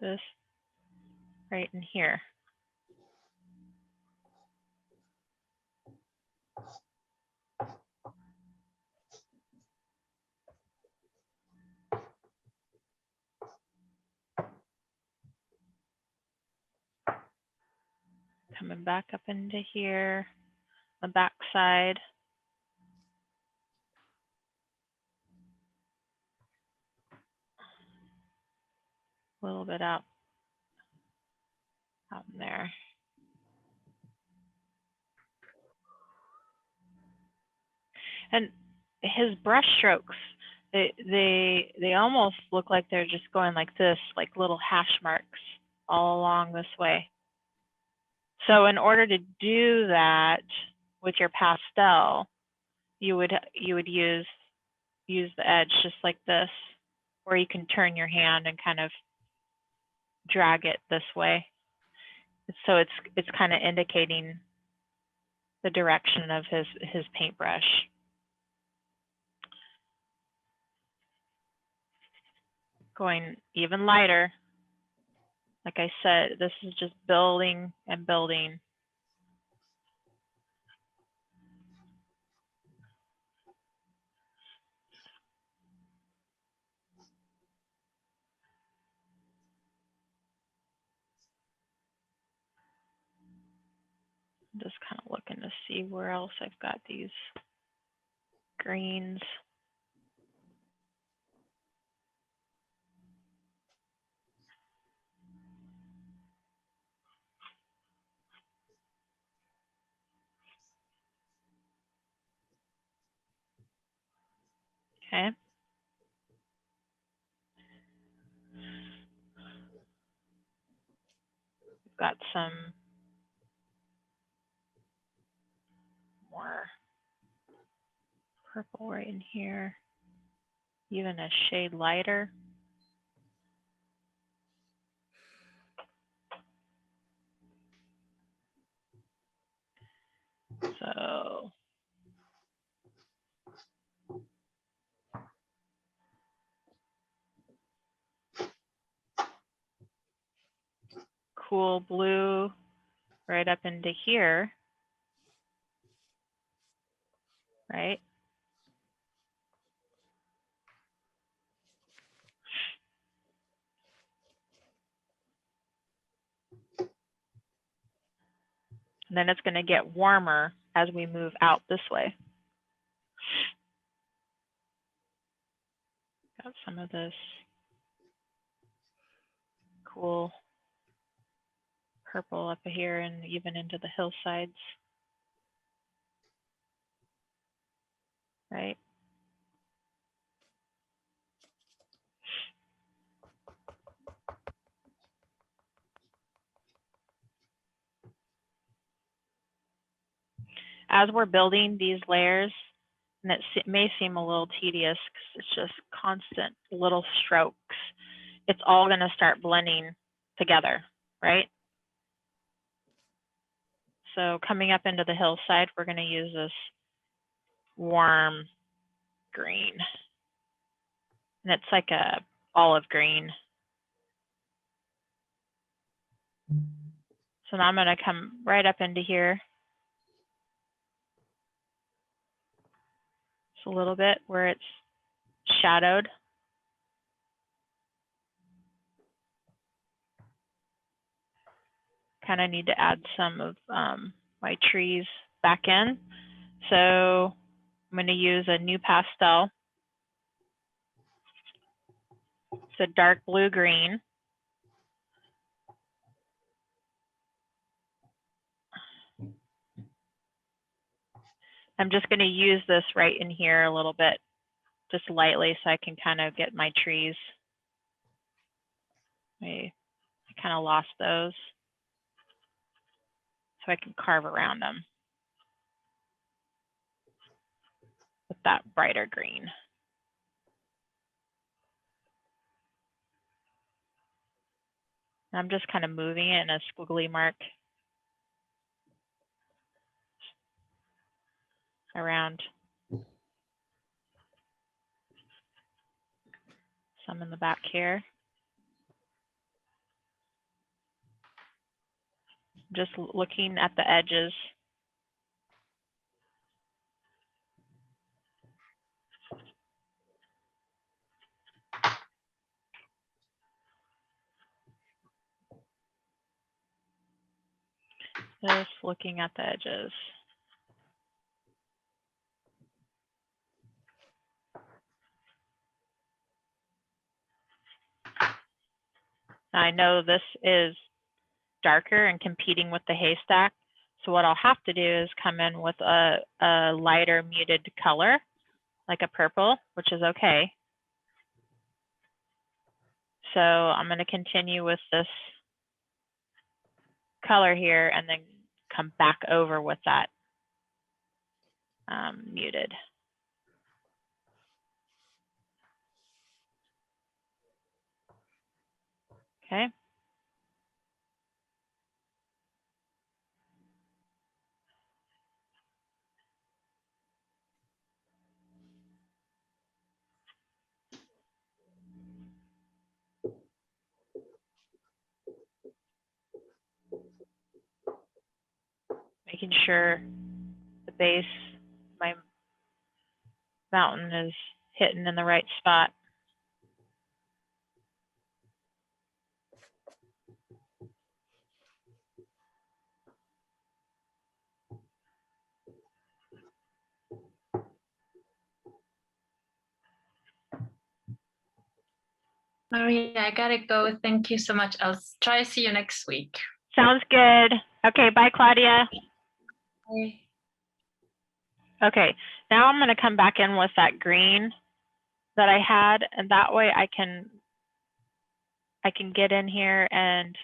This right in here. Coming back up into here, the back side. A little bit out in there. And his brush strokes, they almost look like they're just going like this, like little hash marks all along this way. So in order to do that with your pastel, you would use the edge just like this, or you can turn your hand and kind of drag it this way. So it's kind of indicating the direction of his paintbrush. Going even lighter. Like I said, this is just building and building. I'm just kind of looking to see where else I've got these greens. Okay. We've got some more purple right in here, even a shade lighter. So cool blue right up into here, right? And then it's going to get warmer as we move out this way. Got some of this cool purple up here and even into the hillsides, right? As we're building these layers, and it may seem a little tedious because it's just constant little strokes, it's all going to start blending together, right? So coming up into the hillside, we're going to use this warm green. And it's like a olive green. So now I'm going to come right up into here. Just a little bit where it's shadowed. Kind of need to add some of my trees back in. So I'm going to use a new pastel. It's a dark blue green. I'm just going to use this right in here a little bit, just lightly, so I can kind of get my trees. I kind of lost those, so I can carve around them with that brighter green. I'm just kind of moving it in a squiggly mark around. Some in the back here. Just looking at the edges. Just looking at the edges. I know this is darker and competing with the haystack. So what I'll have to do is come in with a lighter muted color, like a purple, which is okay. So I'm going to continue with this color here and then come back over with that muted. Okay. making sure the base, my mountain is hitting in the right spot. Maria, I gotta go. Thank you so much. I'll try to see you next week. Sounds good. Okay, bye, Claudia. Bye. Okay, now I'm gonna come back in with that green that I had, and that way I can get in here and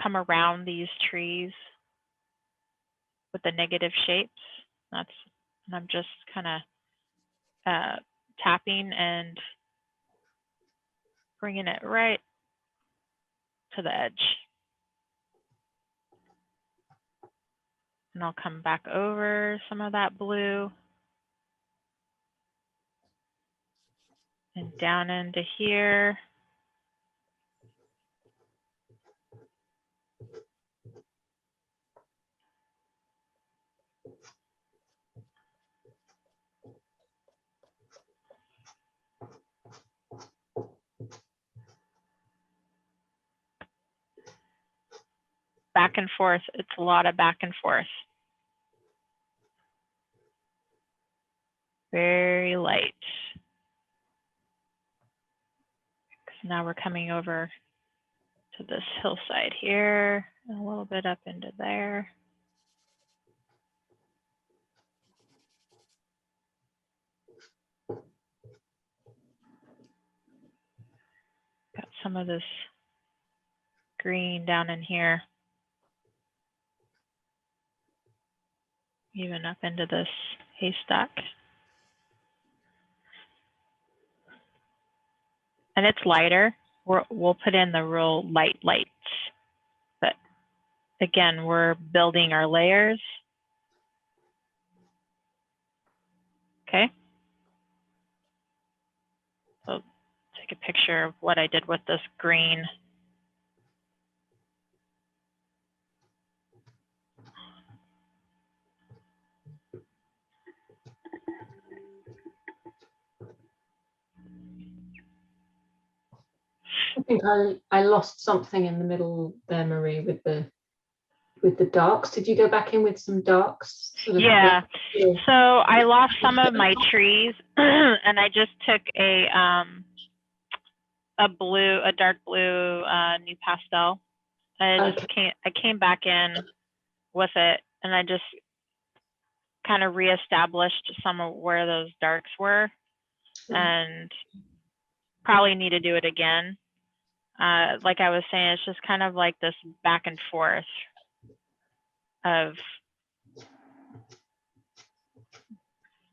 come around these trees with the negative shapes. And I'm just kind of tapping and bringing it right to the edge. And I'll come back over some of that blue and down into here. Back and forth. It's a lot of back and forth. Very light. So now we're coming over to this hillside here, and a little bit up into there. Got some of this green down in here. Even up into this haystack. And it's lighter. We'll put in the real light lights. But again, we're building our layers. Okay. So take a picture of what I did with this green. I think I lost something in the middle there, Marie, with the darks. Did you go back in with some darks? Yeah. So I lost some of my trees, and I just took a dark blue new pastel. I came back in with it, and I just kind of reestablished some of where those darks were, and probably need to do it again. Like I was saying, it's just kind of like this back and forth of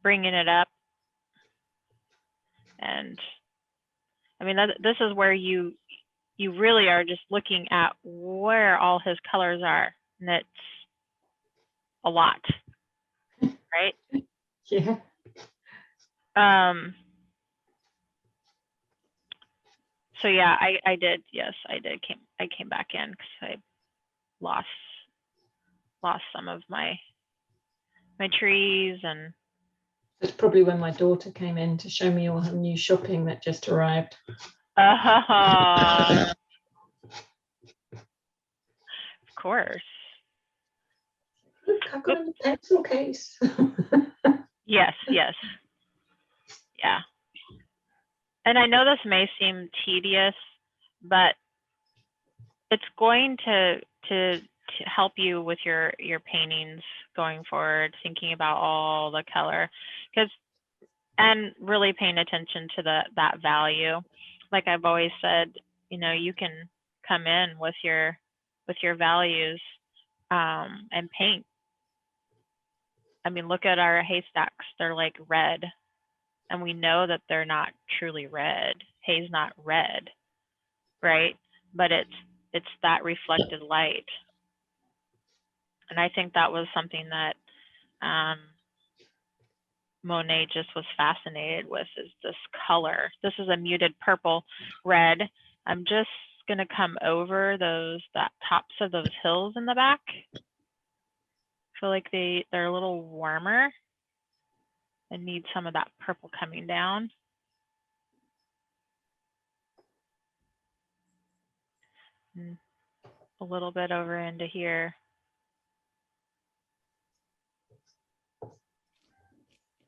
bringing it up. And I mean, this is where you really are just looking at where all his colors are, and it's a lot, right? Yeah. So yeah, I did. Yes, I did. I came back in because I lost some of my trees, and it's probably when my daughter came in to show me all her new shopping that just arrived. Of course. Look, I've got a pencil case. Yes. Yeah. And I know this may seem tedious, but it's going to help you with your paintings going forward, thinking about all the color, and really paying attention to that value. Like I've always said, you can come in with your values and paint. I mean, look at our haystacks. They're like red, and we know that they're not truly red. Hay's not red, right? But it's that reflected light. And I think that was something that Monet just was fascinated with, is this color. This is a muted purple red. I'm just gonna come over that tops of those hills in the back feel like they're a little warmer and need some of that purple coming down. And a little bit over into here.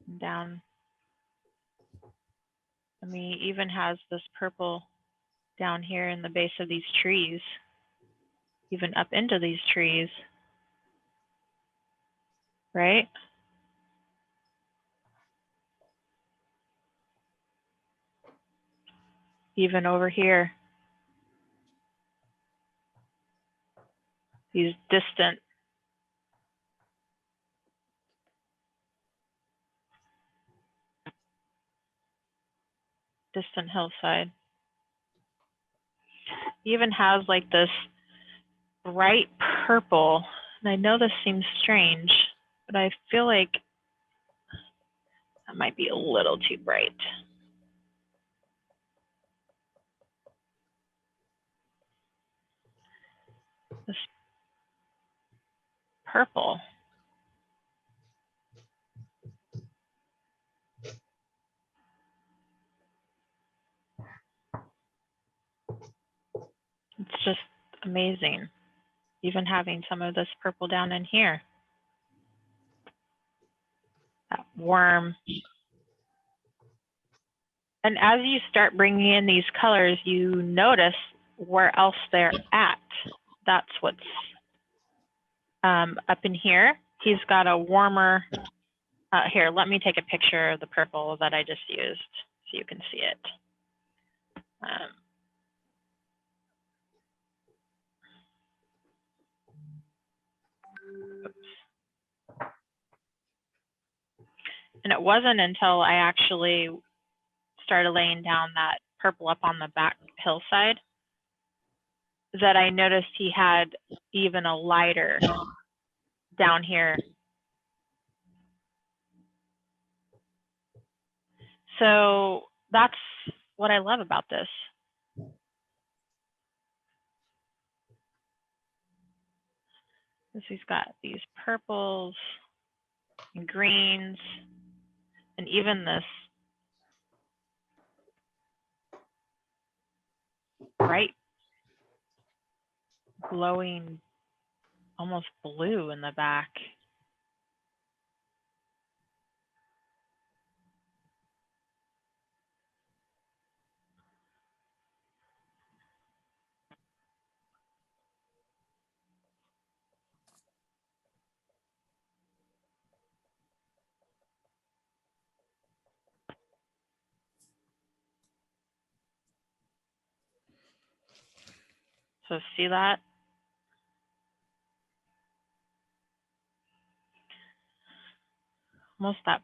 And down. I mean, he even has this purple down here in the base of these trees, even up into these trees, right? Even over here, these distant hillside. He even has like this bright purple, and I know this seems strange, but I feel like that might be a little too bright. This purple. It's just amazing. Even having some of this purple down in here. That warm. And as you start bringing in these colors, you notice where else they're at. That's what's up in here. He's got a warmer, here, let me take a picture of the purple that I just used so you can see it. And it wasn't until I actually started laying down that purple up on the back hillside that I noticed he had even a lighter down here. So that's what I love about this. He's got these purples and greens and even this bright glowing almost blue in the back. So see that? Almost that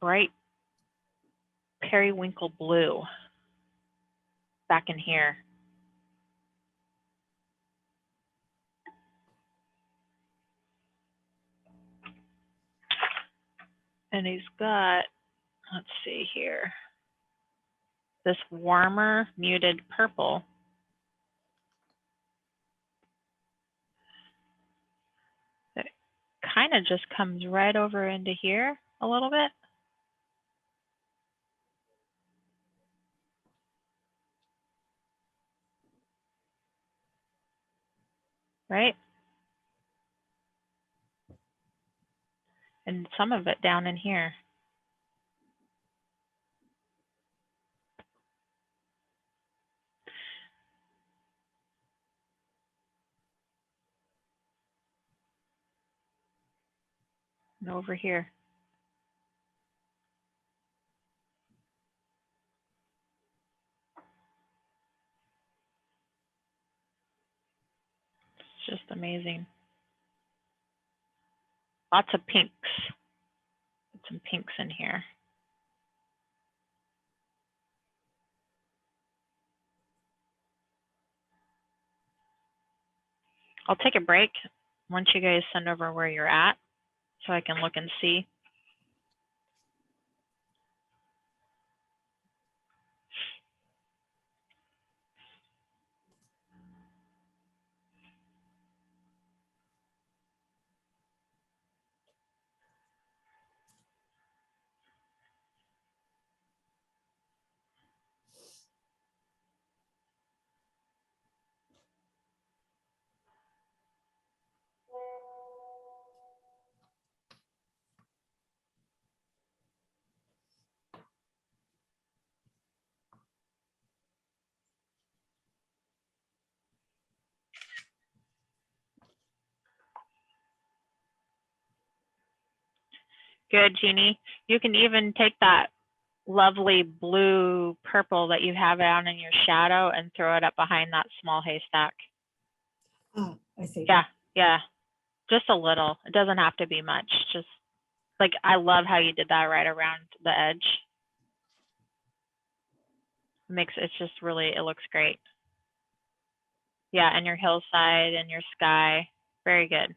bright periwinkle blue back in here. And he's got, let's see here, this warmer muted purple. That kind of just comes right over into here a little bit. Right? And some of it down in here. And over here. It's just amazing. Lots of pinks. Put some pinks in here. I'll take a break once you guys send over where you're at so I can look and see. Good, Jeannie. You can even take that lovely blue purple that you have out in your shadow and throw it up behind that small haystack. Ah, I see. Yeah, yeah. Just a little. It doesn't have to be much. Just like, I love how you did that right around the edge. It's just really, it looks great. Yeah, and your hillside and your sky. Very good.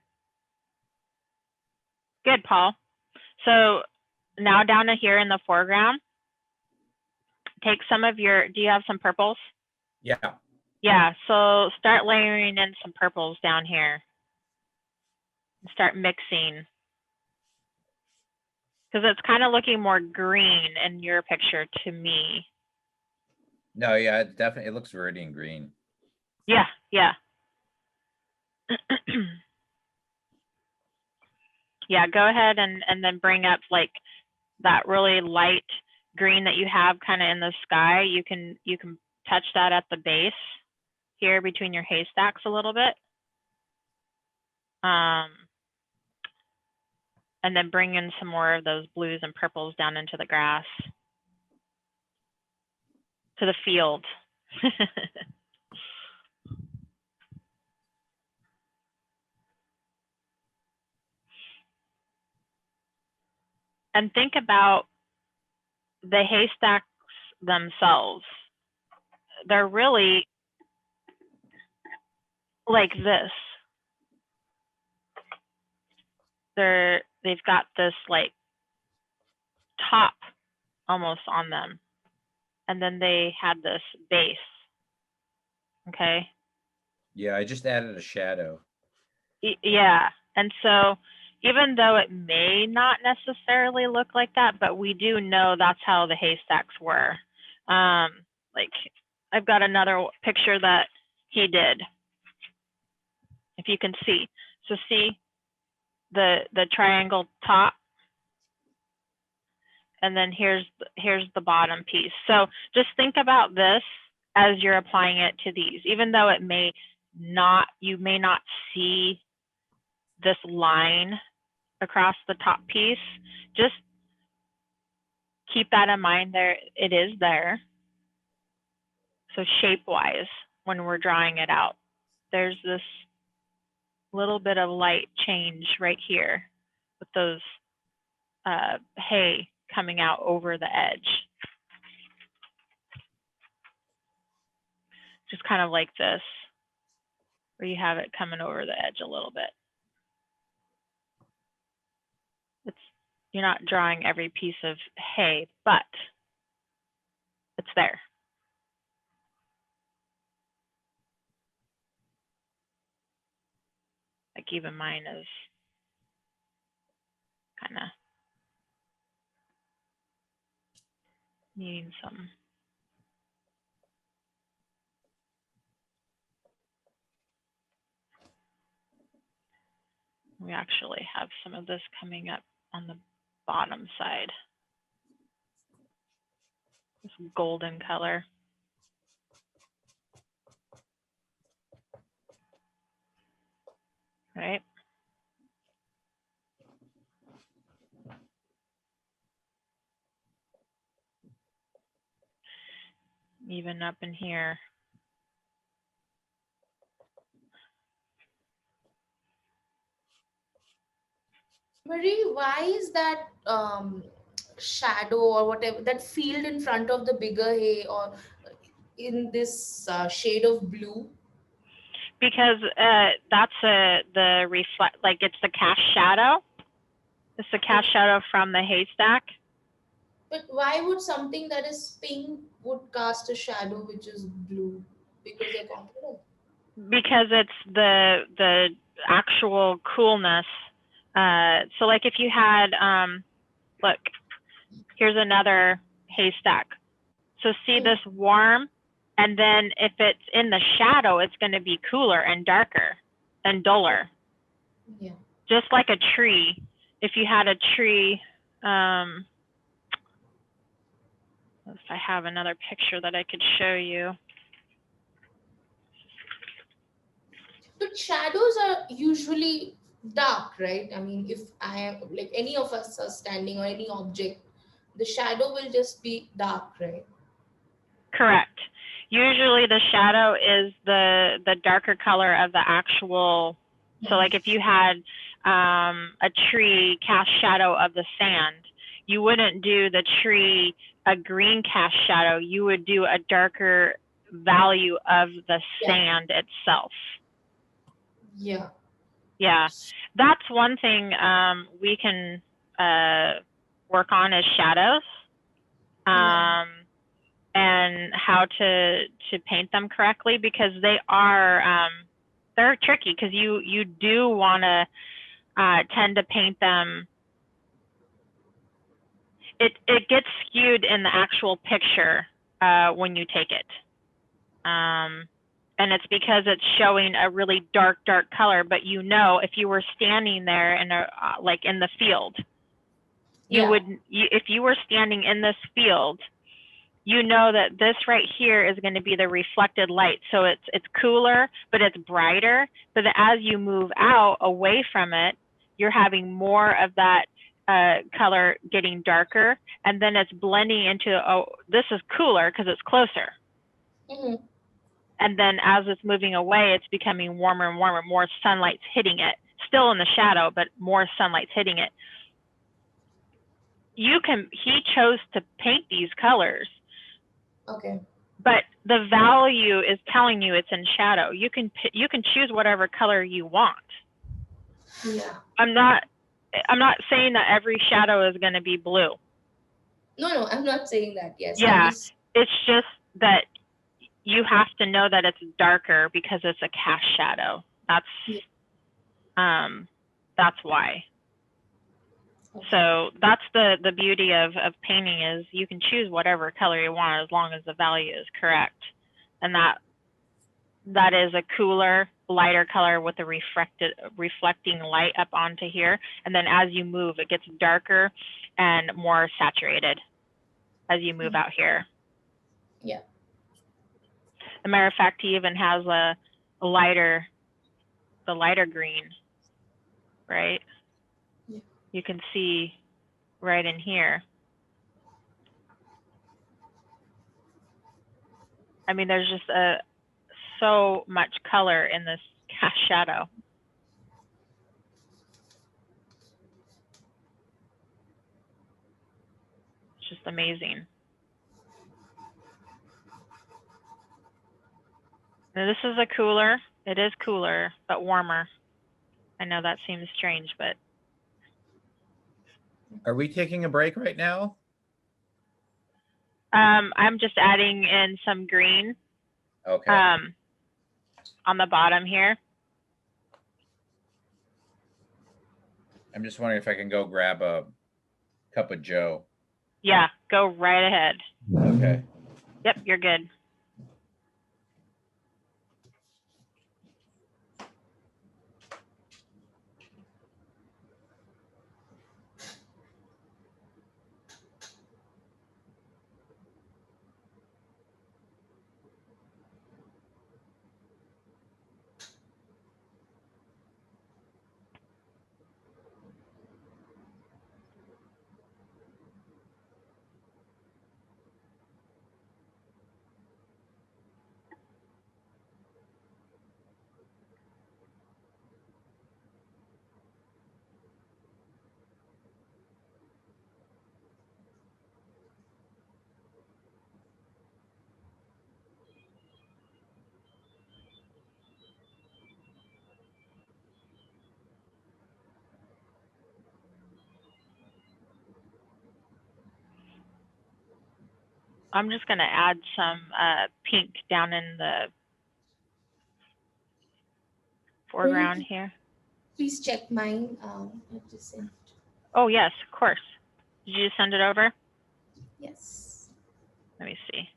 Good, Paul. So now down to here in the foreground, take some of your, do you have some purples? Yeah. Yeah, so start layering in some purples down here. Start mixing. Because it's kind of looking more green in your picture to me. No, yeah, it definitely, it looks viridian green. Yeah, yeah. Yeah, go ahead and then bring up like that really light green that you have kind of in the sky. You can touch that at the base here between your haystacks a little bit. And then bring in some more of those blues and purples down into the grass, to the field. And think about the haystacks themselves. They're really like this. They've got this like top almost on them. And then they had this base. Okay. Yeah, I just added a shadow. Yeah. And so even though it may not necessarily look like that, but we do know that's how the haystacks were. Like, I've got another picture that he did, if you can see. So see the triangle top, and then here's the bottom piece. So just think about this as you're applying it to these, even though it may not, you may not see this line across the top piece. Just keep that in mind. There, it is there. So shape-wise, when we're drawing it out, there's this little bit of light change right here with those hay coming out over the edge. Just kind of like this, where you have it coming over the edge a little bit. You're not drawing every piece of hay, but it's there. Like even mine is kind of needing some. We actually have some of this coming up on the bottom side. This golden color. Right? Even up in here. Marie, why is that shadow or whatever, that field in front of the bigger hay or in this shade of blue? Because that's the reflect, like it's the cast shadow. It's the cast shadow from the haystack. But why would something that is pink would cast a shadow which is blue? Because they're complementary. Because it's the actual coolness. So like if you had, look, here's another haystack. So see this warm, and then if it's in the shadow, it's going to be cooler and darker and duller. Yeah. Just like a tree. If you had a tree, if I have another picture that I could show you. But shadows are usually dark, right? I mean, if I am like any of us are standing or any object, the shadow will just be dark, right? Correct. Usually the shadow is the darker color of the actual. So like if you had a tree cast shadow of the sand, you wouldn't do the tree a green cast shadow. You would do a darker value of the sand itself. Yeah. Yeah, that's one thing we can work on is shadows. And how to paint them correctly, because they are they're tricky, because you do want to tend to paint them. It gets skewed in the actual picture when you take it, and it's because it's showing a really dark color. But you know, if you were standing there in a like in the field, you would if you were standing in this field, you know that this right here is going to be the reflected light. So it's cooler, but it's brighter. But as you move out away from it, you're having more of that color getting darker, and then it's blending into, oh, this is cooler because it's closer. And then as it's moving away, it's becoming warmer and warmer, more sunlight's hitting it. Still in the shadow, but more sunlight's hitting it. He chose to paint these colors. Okay. But the value is telling you it's in shadow. You can choose whatever color you want. Yeah. I'm not saying that every shadow is going to be blue. No, I'm not saying that. Yes. Yeah, it's just that you have to know that it's darker because it's a cast shadow. That's why. Okay. So that's the beauty of painting, is you can choose whatever color you want as long as the value is correct. And that is a cooler, lighter color with a reflecting light up onto here. And then as you move, it gets darker and more saturated as you move out here. Yeah. As a matter of fact, he even has the lighter green, right? Yeah. You can see right in here. I mean, there's just so much color in this cast shadow. It's just amazing. Now, this is a cooler. It is cooler, but warmer. I know that seems strange, but. Are we taking a break right now? I'm just adding in some green. Okay. On the bottom here. I'm just wondering if I can go grab a cup of Joe. Yeah, go right ahead. Okay. Yep, you're good. I'm just going to add some pink down in the foreground here. Please check mine. I've just sent. Oh, yes, of course. Did you send it over? Yes. Let me see.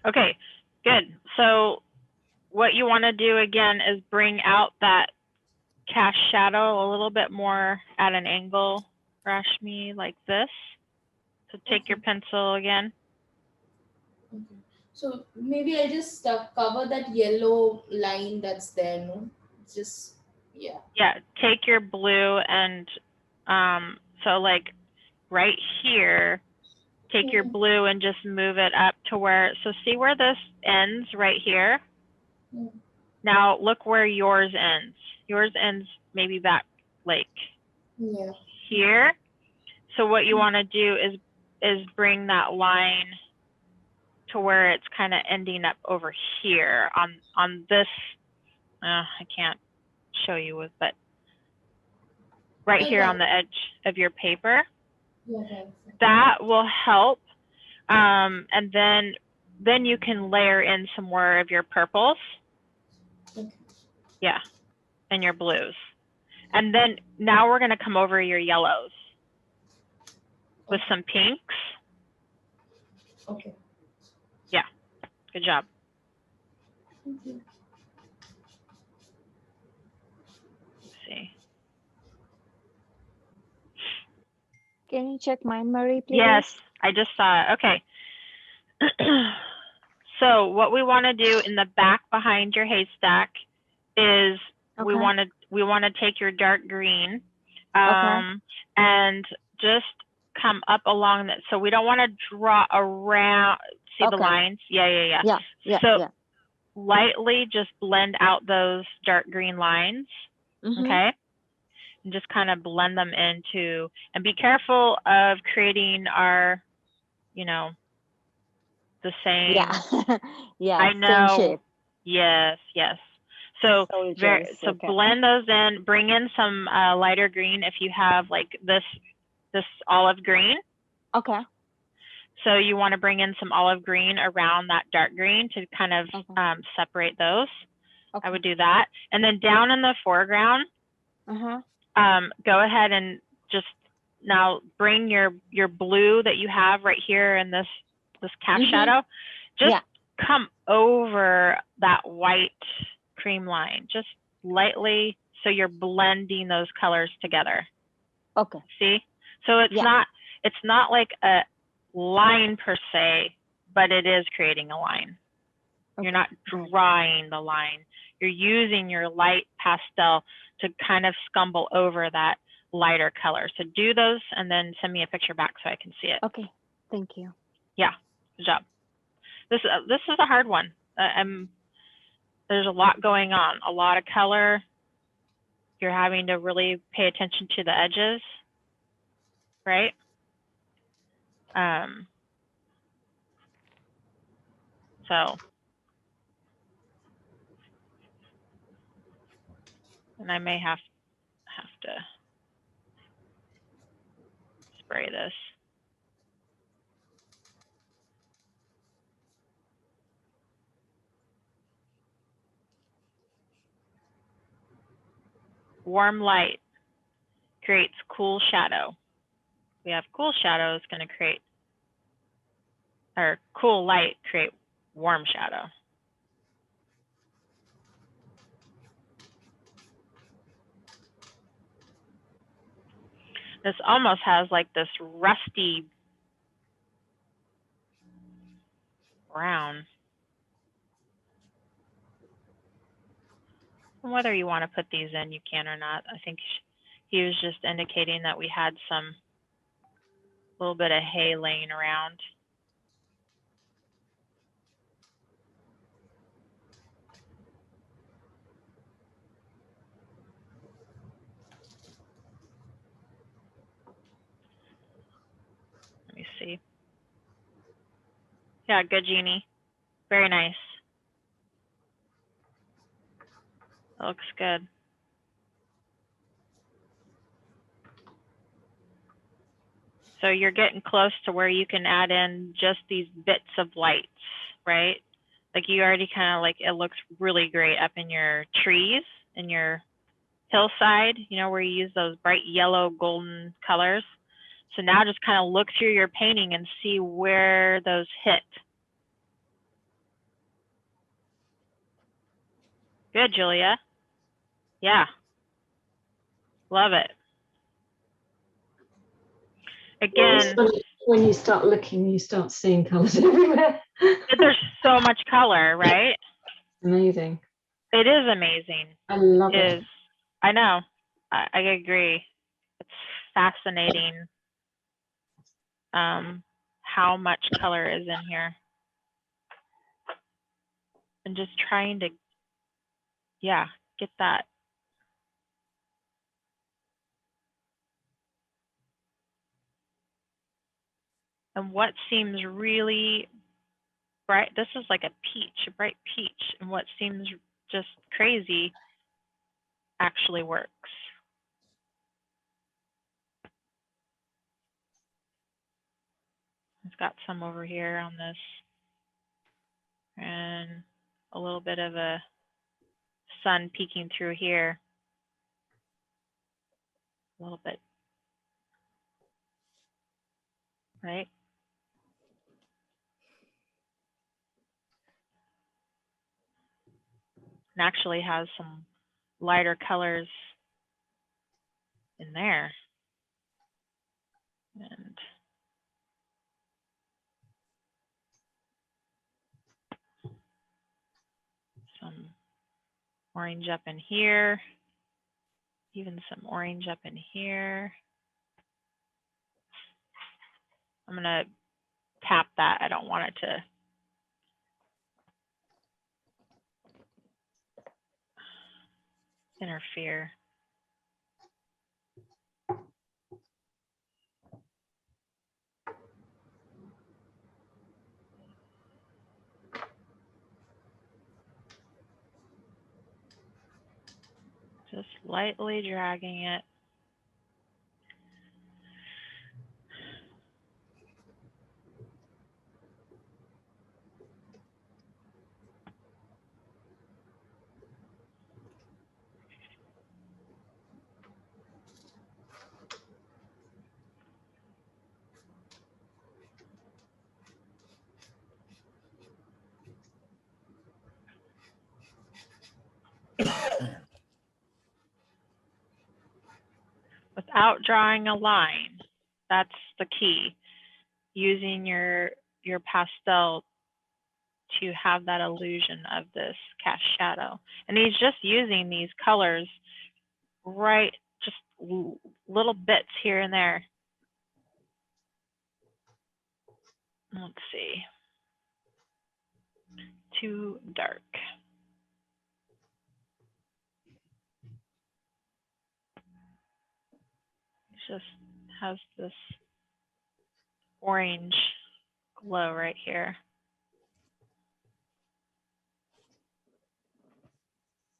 Okay, good. So what you want to do again is bring out that cast shadow a little bit more at an angle, Rashmi, like this. So take your pencil again. Okay. So maybe I'll just cover that yellow line that's there, no? Just, yeah. Yeah, take your blue and so like right here, take your blue and just move it up to where, so see where this ends right here? Now look where yours ends. Yours ends maybe back like here. So what you want to do is bring that line to where it's kind of ending up over here on this. I can't show you with, but right here on the edge of your paper. That will help. And then you can layer in some more of your purples. Yeah, and your blues. And then now we're going to come over your yellows with some pinks. Okay. Yeah, good job. Okay. Let's see. Can you check mine, Marie, please? Yes, I just saw it. Okay. So what we want to do in the back behind your haystack is we want to take your dark green and just come up along that. So we don't want to draw around. See the lines? Yeah. So lightly just blend out those dark green lines. Okay. And just kind of blend them into, and be careful of creating our, you know, the same. Yeah. I know. Same shape. Yes. So blend those in. Bring in some lighter green if you have like this olive green. Okay. So you want to bring in some olive green around that dark green to kind of separate those. I would do that, and then down in the foreground, go ahead and just now bring your blue that you have right here in this calf shadow. Just come over that white cream line, just lightly, so you're blending those colors together. Okay. See? So it's not like a line per se, but it is creating a line. You're not drawing the line. You're using your light pastel to kind of scumble over that lighter color. So do those and then send me a picture back so I can see it. Okay, thank you. Yeah, good job. This is a hard one. There's a lot going on, a lot of color. You're having to really pay attention to the edges, right? So, and I may have to spray this. Warm light creates cool shadow. We have cool shadow is going to create, or cool light create warm shadow. This almost has like this rusty brown. Whether you want to put these in, you can or not. I think he was just indicating that we had some little bit of hay laying around. Let me see. Yeah, good, Jeannie. Very nice. That looks good. So you're getting close to where you can add in just these bits of lights, right? Like you already kind of like, it looks really great up in your trees, in your hillside, you know, where you use those bright yellow, golden colors. So now just kind of look through your painting and see where those hit. Good, Julia. Yeah. Love it. Again, When you start looking, you start seeing colours everywhere. There's so much color, right? Amazing. It is amazing. I love It it. is. I know. I agree. It's fascinating how much color is in here. And just trying to, yeah, get that. And what seems really bright, this is like a peach, a bright peach. And what seems just crazy actually works. I've got some over here on this. And a little bit of a sun peeking through here. A little bit. Right? And actually has some lighter colors in there. And some orange up in here. Even some orange up in here. I'm gonna tap that. I don't want it to interfere. Just lightly dragging it. Without drawing a line. That's the key. Using your pastel to have that illusion of this cast shadow. And he's just using these colors right, just little bits here and there. Let's see. Too dark. It just has this orange glow right here.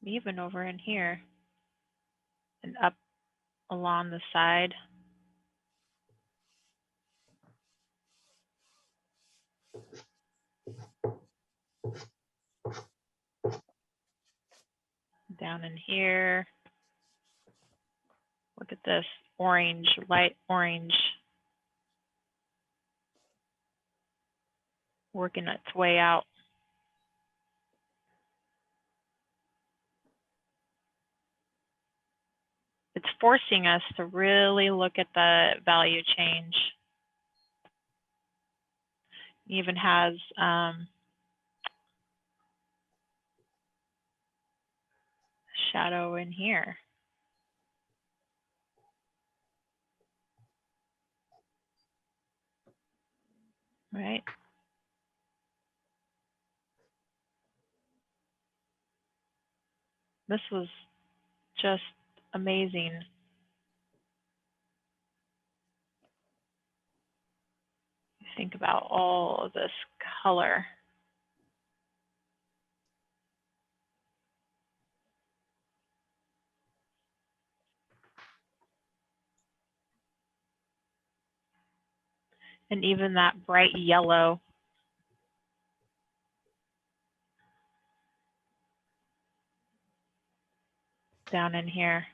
Even over in here and up along the side. Down in here. Look at this orange, light orange. Working its way out. It's forcing us to really look at the value change. It even has shadow in here. Right? This was just amazing. Think about all of this color. And even that bright yellow. Down in here.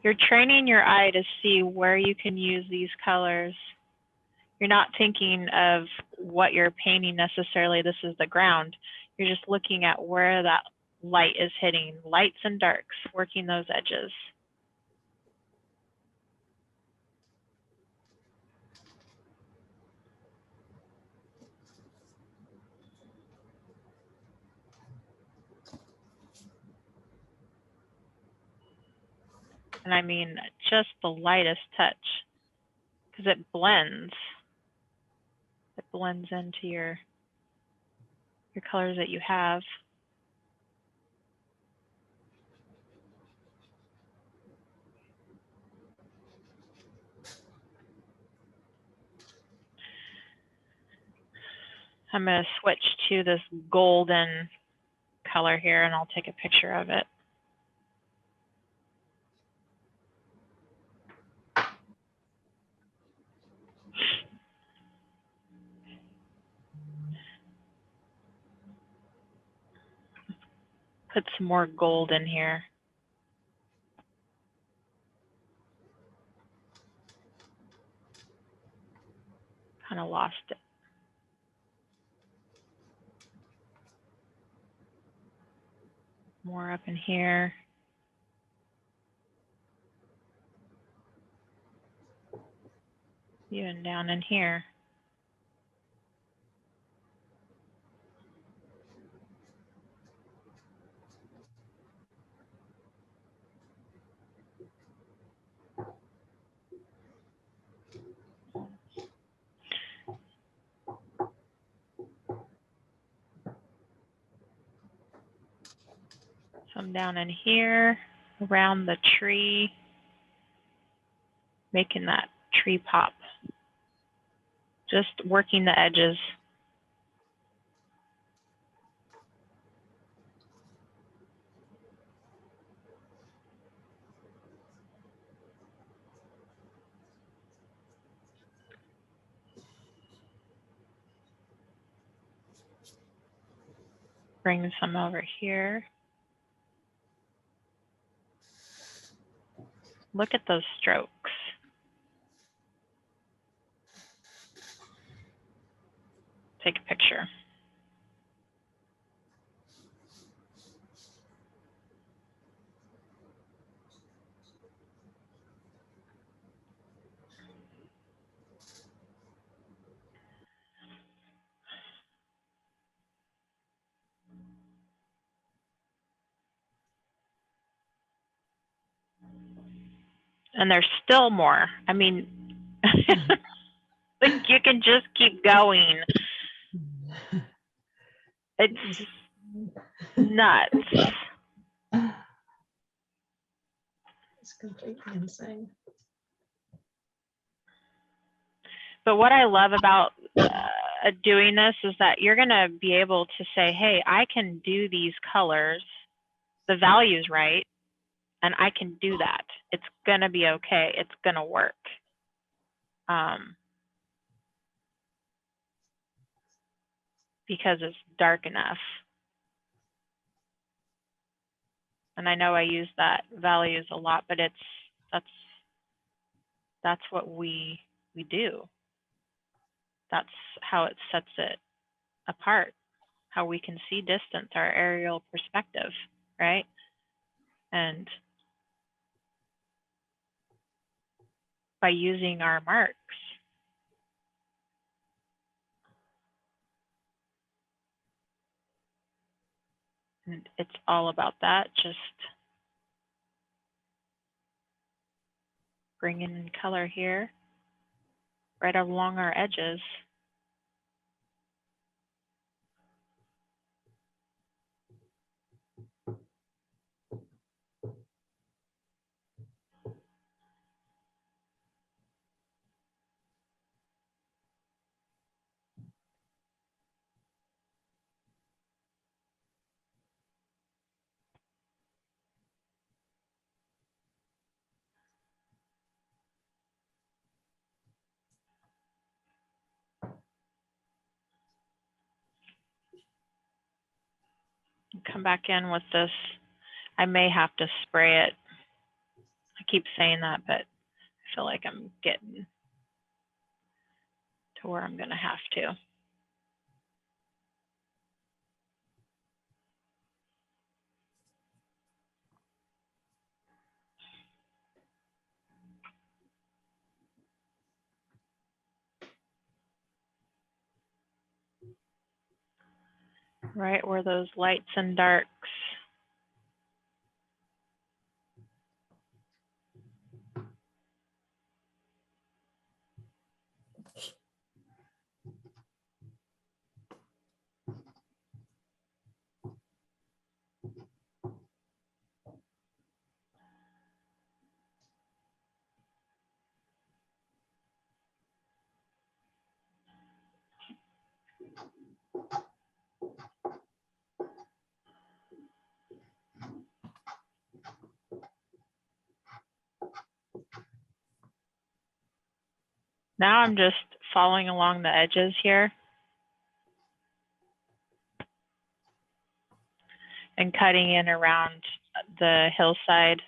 You're training your eye to see where you can use these colors. You're not thinking of what you're painting necessarily. This is the ground. You're just looking at where that light is hitting, lights and darks, working those edges. And I mean, just the lightest touch, because it blends. It blends into your colors that you have. I'm going to switch to this golden color here, and I'll take a picture of it. Put some more gold in here. Kind of lost it. More up in here. Even down in here. Some down in here, around the tree, making that tree pop. Just working the edges. Bring some over here. Look at those strokes. Take a picture. And there's still more. I mean, like you can just keep going. It's nuts. It's completely insane. But what I love about doing this is that you're going to be able to say, hey, I can do these colors, the value's right, and I can do that. It's going to be okay. It's going to work. Because it's dark enough. And I know I use that values a lot, but that's what we do. That's how it sets it apart, how we can see distance, our aerial perspective, right? And by using our marks. And it's all about that, just bringing in color here, right along our edges. Come back in with this. I may have to spray it. I keep saying that, but I feel like I'm getting to where I'm going to have to. Right where those lights and darks. Now I'm just following along the edges here and cutting in around the hillside.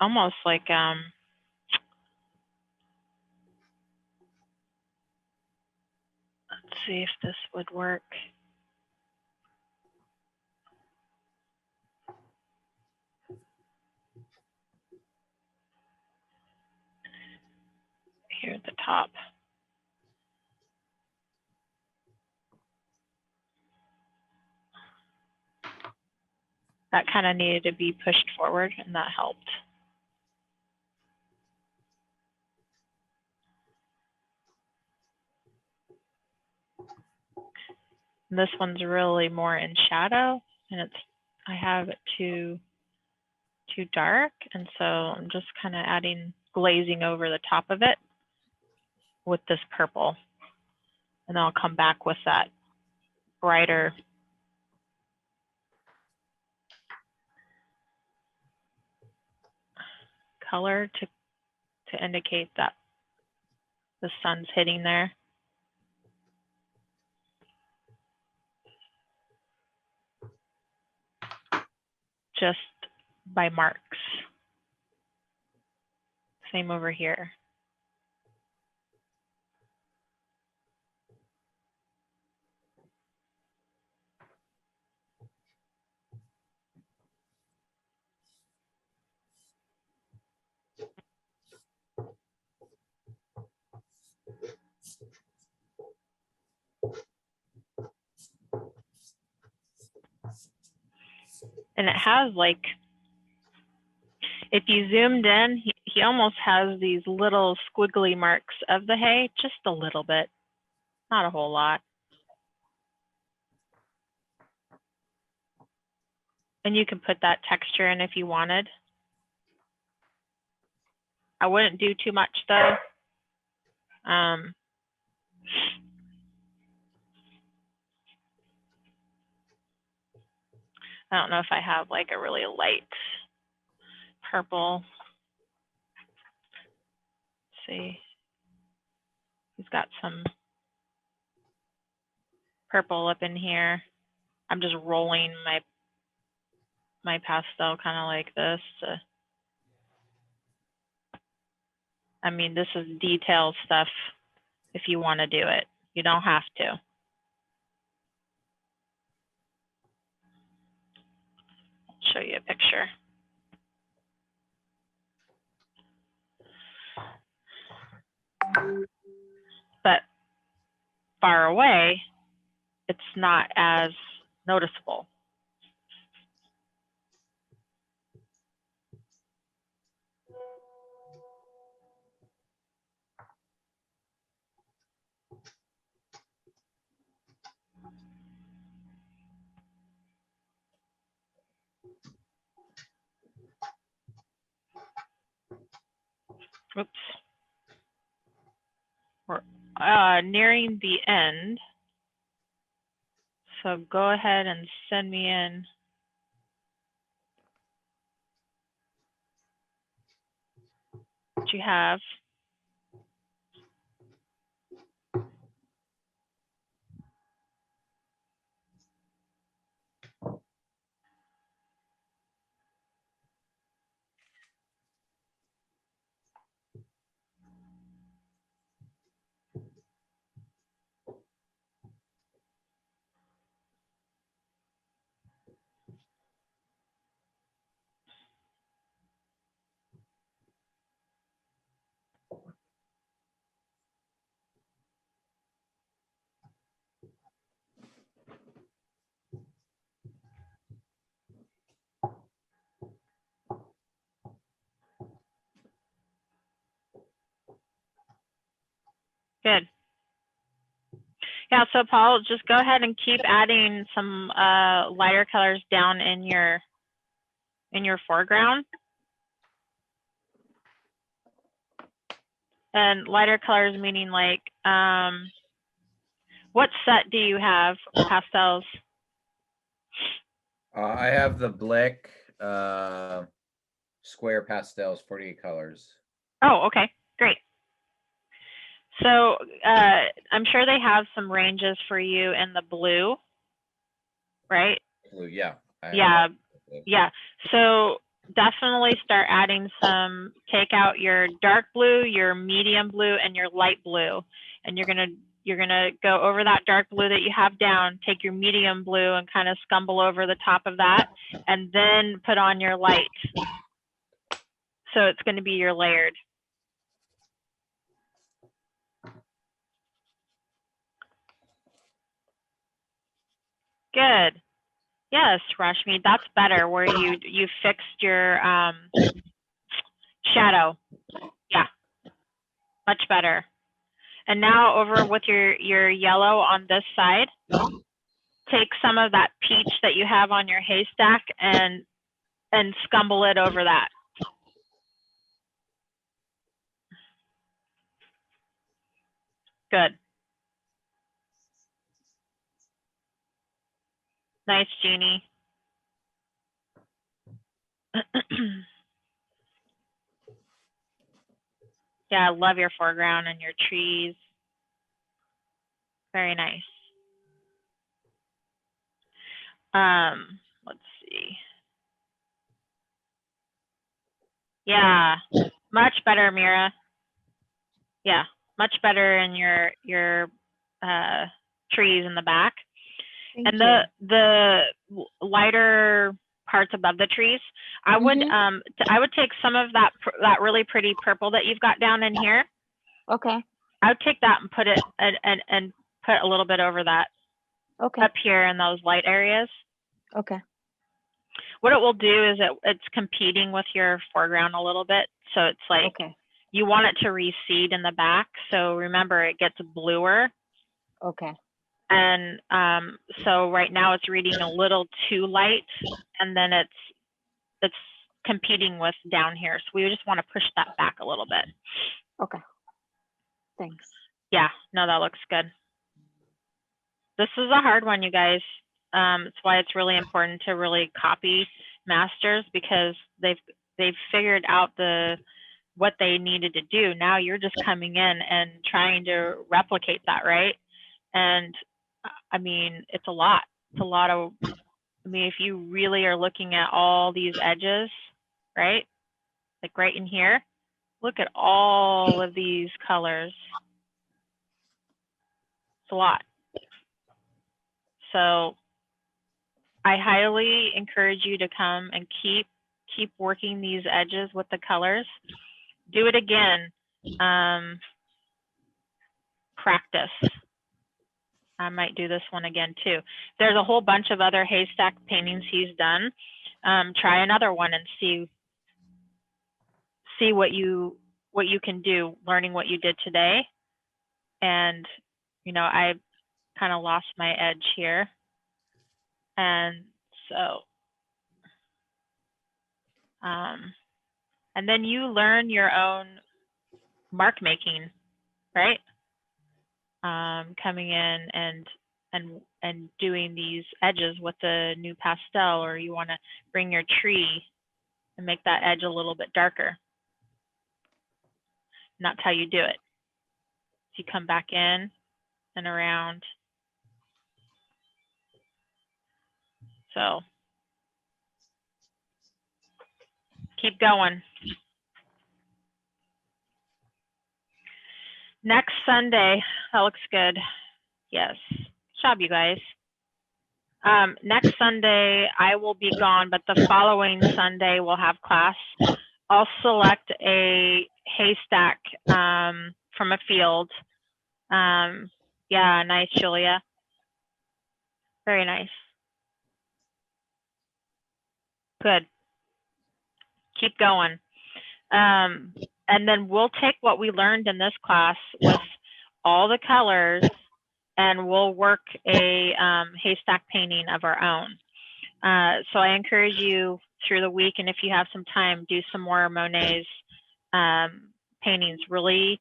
Almost like let's see if this would work. Here at the top. That kind of needed to be pushed forward, and that helped. And this one's really more in shadow, and I have it too dark, and so I'm just kind of adding glazing over the top of it with this purple, and then I'll come back with that brighter color to indicate that the sun's hitting there. Just by marks. Same over here. And it has like, if you zoomed in, he almost has these little squiggly marks of the hay, just a little bit, not a whole lot. And you can put that texture in if you wanted. I wouldn't do too much though. I don't know if I have like a really light purple. Let's see, he's got some purple up in here. I'm just rolling my pastel kind of like this. I mean, this is detail stuff if you want to do it. You don't have to. I'll show you a picture. But far away, it's not as noticeable. nearing the end. So go ahead and send me in. What you have. Good. Yeah, so Paul, just go ahead and keep adding some lighter colors down in your foreground. And lighter colors meaning like, what set do you have, pastels? I have the Blick square pastels, 48 colors. Oh, okay, great. So I'm sure they have some ranges for you in the blue, right? Blue, yeah. Yeah, yeah. So definitely start adding some, take out your dark blue, your medium blue, and your light blue. And you're gonna go over that dark blue that you have down, take your medium blue and kind of scumble over the top of that, and then put on your light. So it's gonna be your layered. Good. Yes, Rashmi, that's better where you fixed your shadow. Yeah, much better. And now over with your yellow on this side, take some of that peach that you have on your haystack and scumble it over that. Good. Nice, Jeannie. Yeah, I love your foreground and your trees. Very nice. Let's see. Yeah, much better, Mira. Yeah, much better in your trees in the back. Thank And you. the lighter parts above the trees, I would take some of that really pretty purple that you've got down in here. Okay. I would take that and put it and put a little bit over that. Okay. Up here in those light areas. Okay. What it will do is it's competing with your foreground a little bit. So it's like Okay. you want it to recede in the back. So remember, it gets bluer. Okay. And so right now it's reading a little too light, and then it's competing with down here. So we just want to push that back a little bit. Okay. Thanks. Yeah, no, that looks good. This is a hard one, you guys. It's why it's really important to really copy masters, because they've figured out what they needed to do. Now you're just coming in and trying to replicate that, right? And I mean, it's a lot. It's a lot of, I mean, if you really are looking at all these edges, right? Like right in here, look at all of these colors. It's a lot. So I highly encourage you to come and keep working these edges with the colors. Do it again. Practice. I might do this one again too. There's a whole bunch of other haystack paintings he's done. Try another one and see what you can do, learning what you did today. And you know, I kind of lost my edge here. And so and then you learn your own mark making, right? coming in and doing these edges with the new pastel, or you want to bring your tree and make that edge a little bit darker. And that's how you do it. So you come back in and around. So keep going. Next Sunday, that looks good. Yes, good job, you guys. Next Sunday, I will be gone, but the following Sunday we'll have class. I'll select a haystack from a field. Yeah, nice, Julia. Very nice. Good. Keep going. And then we'll take what we learned in this class with all the colors, and we'll work a haystack painting of our own. So I encourage you through the week, and if you have some time, do some more Monet's paintings. Really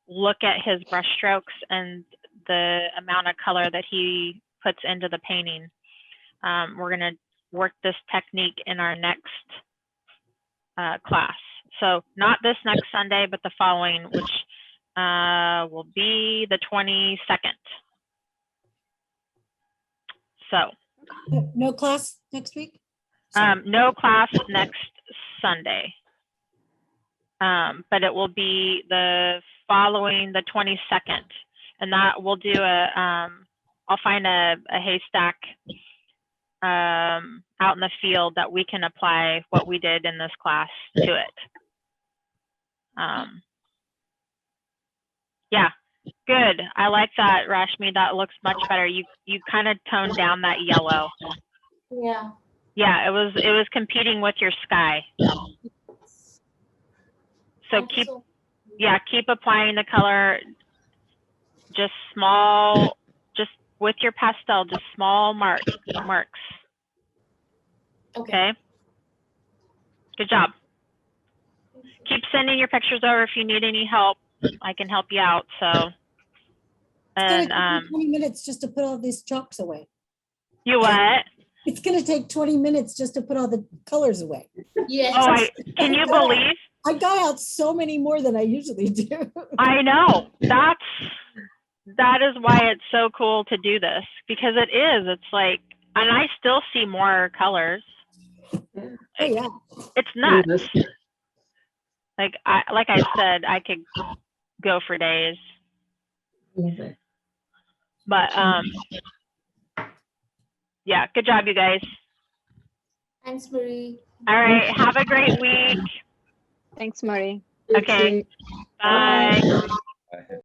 look at his brush strokes and the amount of color that he puts into the painting. We're going to work this technique in our next class. So not this next Sunday, but the following, which will be the 22nd. So No class next week? no class next Sunday, but it will be the following, the 22nd, and that we'll do I'll find a haystack out in the field that we can apply what we did in this class to it. Yeah, good. I like that, Rashmi. That looks much better. You kind of toned down that yellow. Yeah. Yeah, it was competing with your sky. So keep applying the color, just small, just with your pastel, just small marks. Okay. Good job. Keep sending your pictures over if you need any help. I can help you out. So, It's and gonna take 20 minutes just to put all these chalks away. you what? It's gonna take 20 minutes just to put all the colors away. Yes. Oh, can you believe? I got out so many more than I usually do. I know. That is why it's so cool to do this, because it is. It's like, and I still see more colors. Oh, yeah. It's nuts. Like I said, I could go for days. But yeah, good job, you guys. Thanks, Marie. All right, have a great week. Thanks, Marie. Okay, bye. Bye.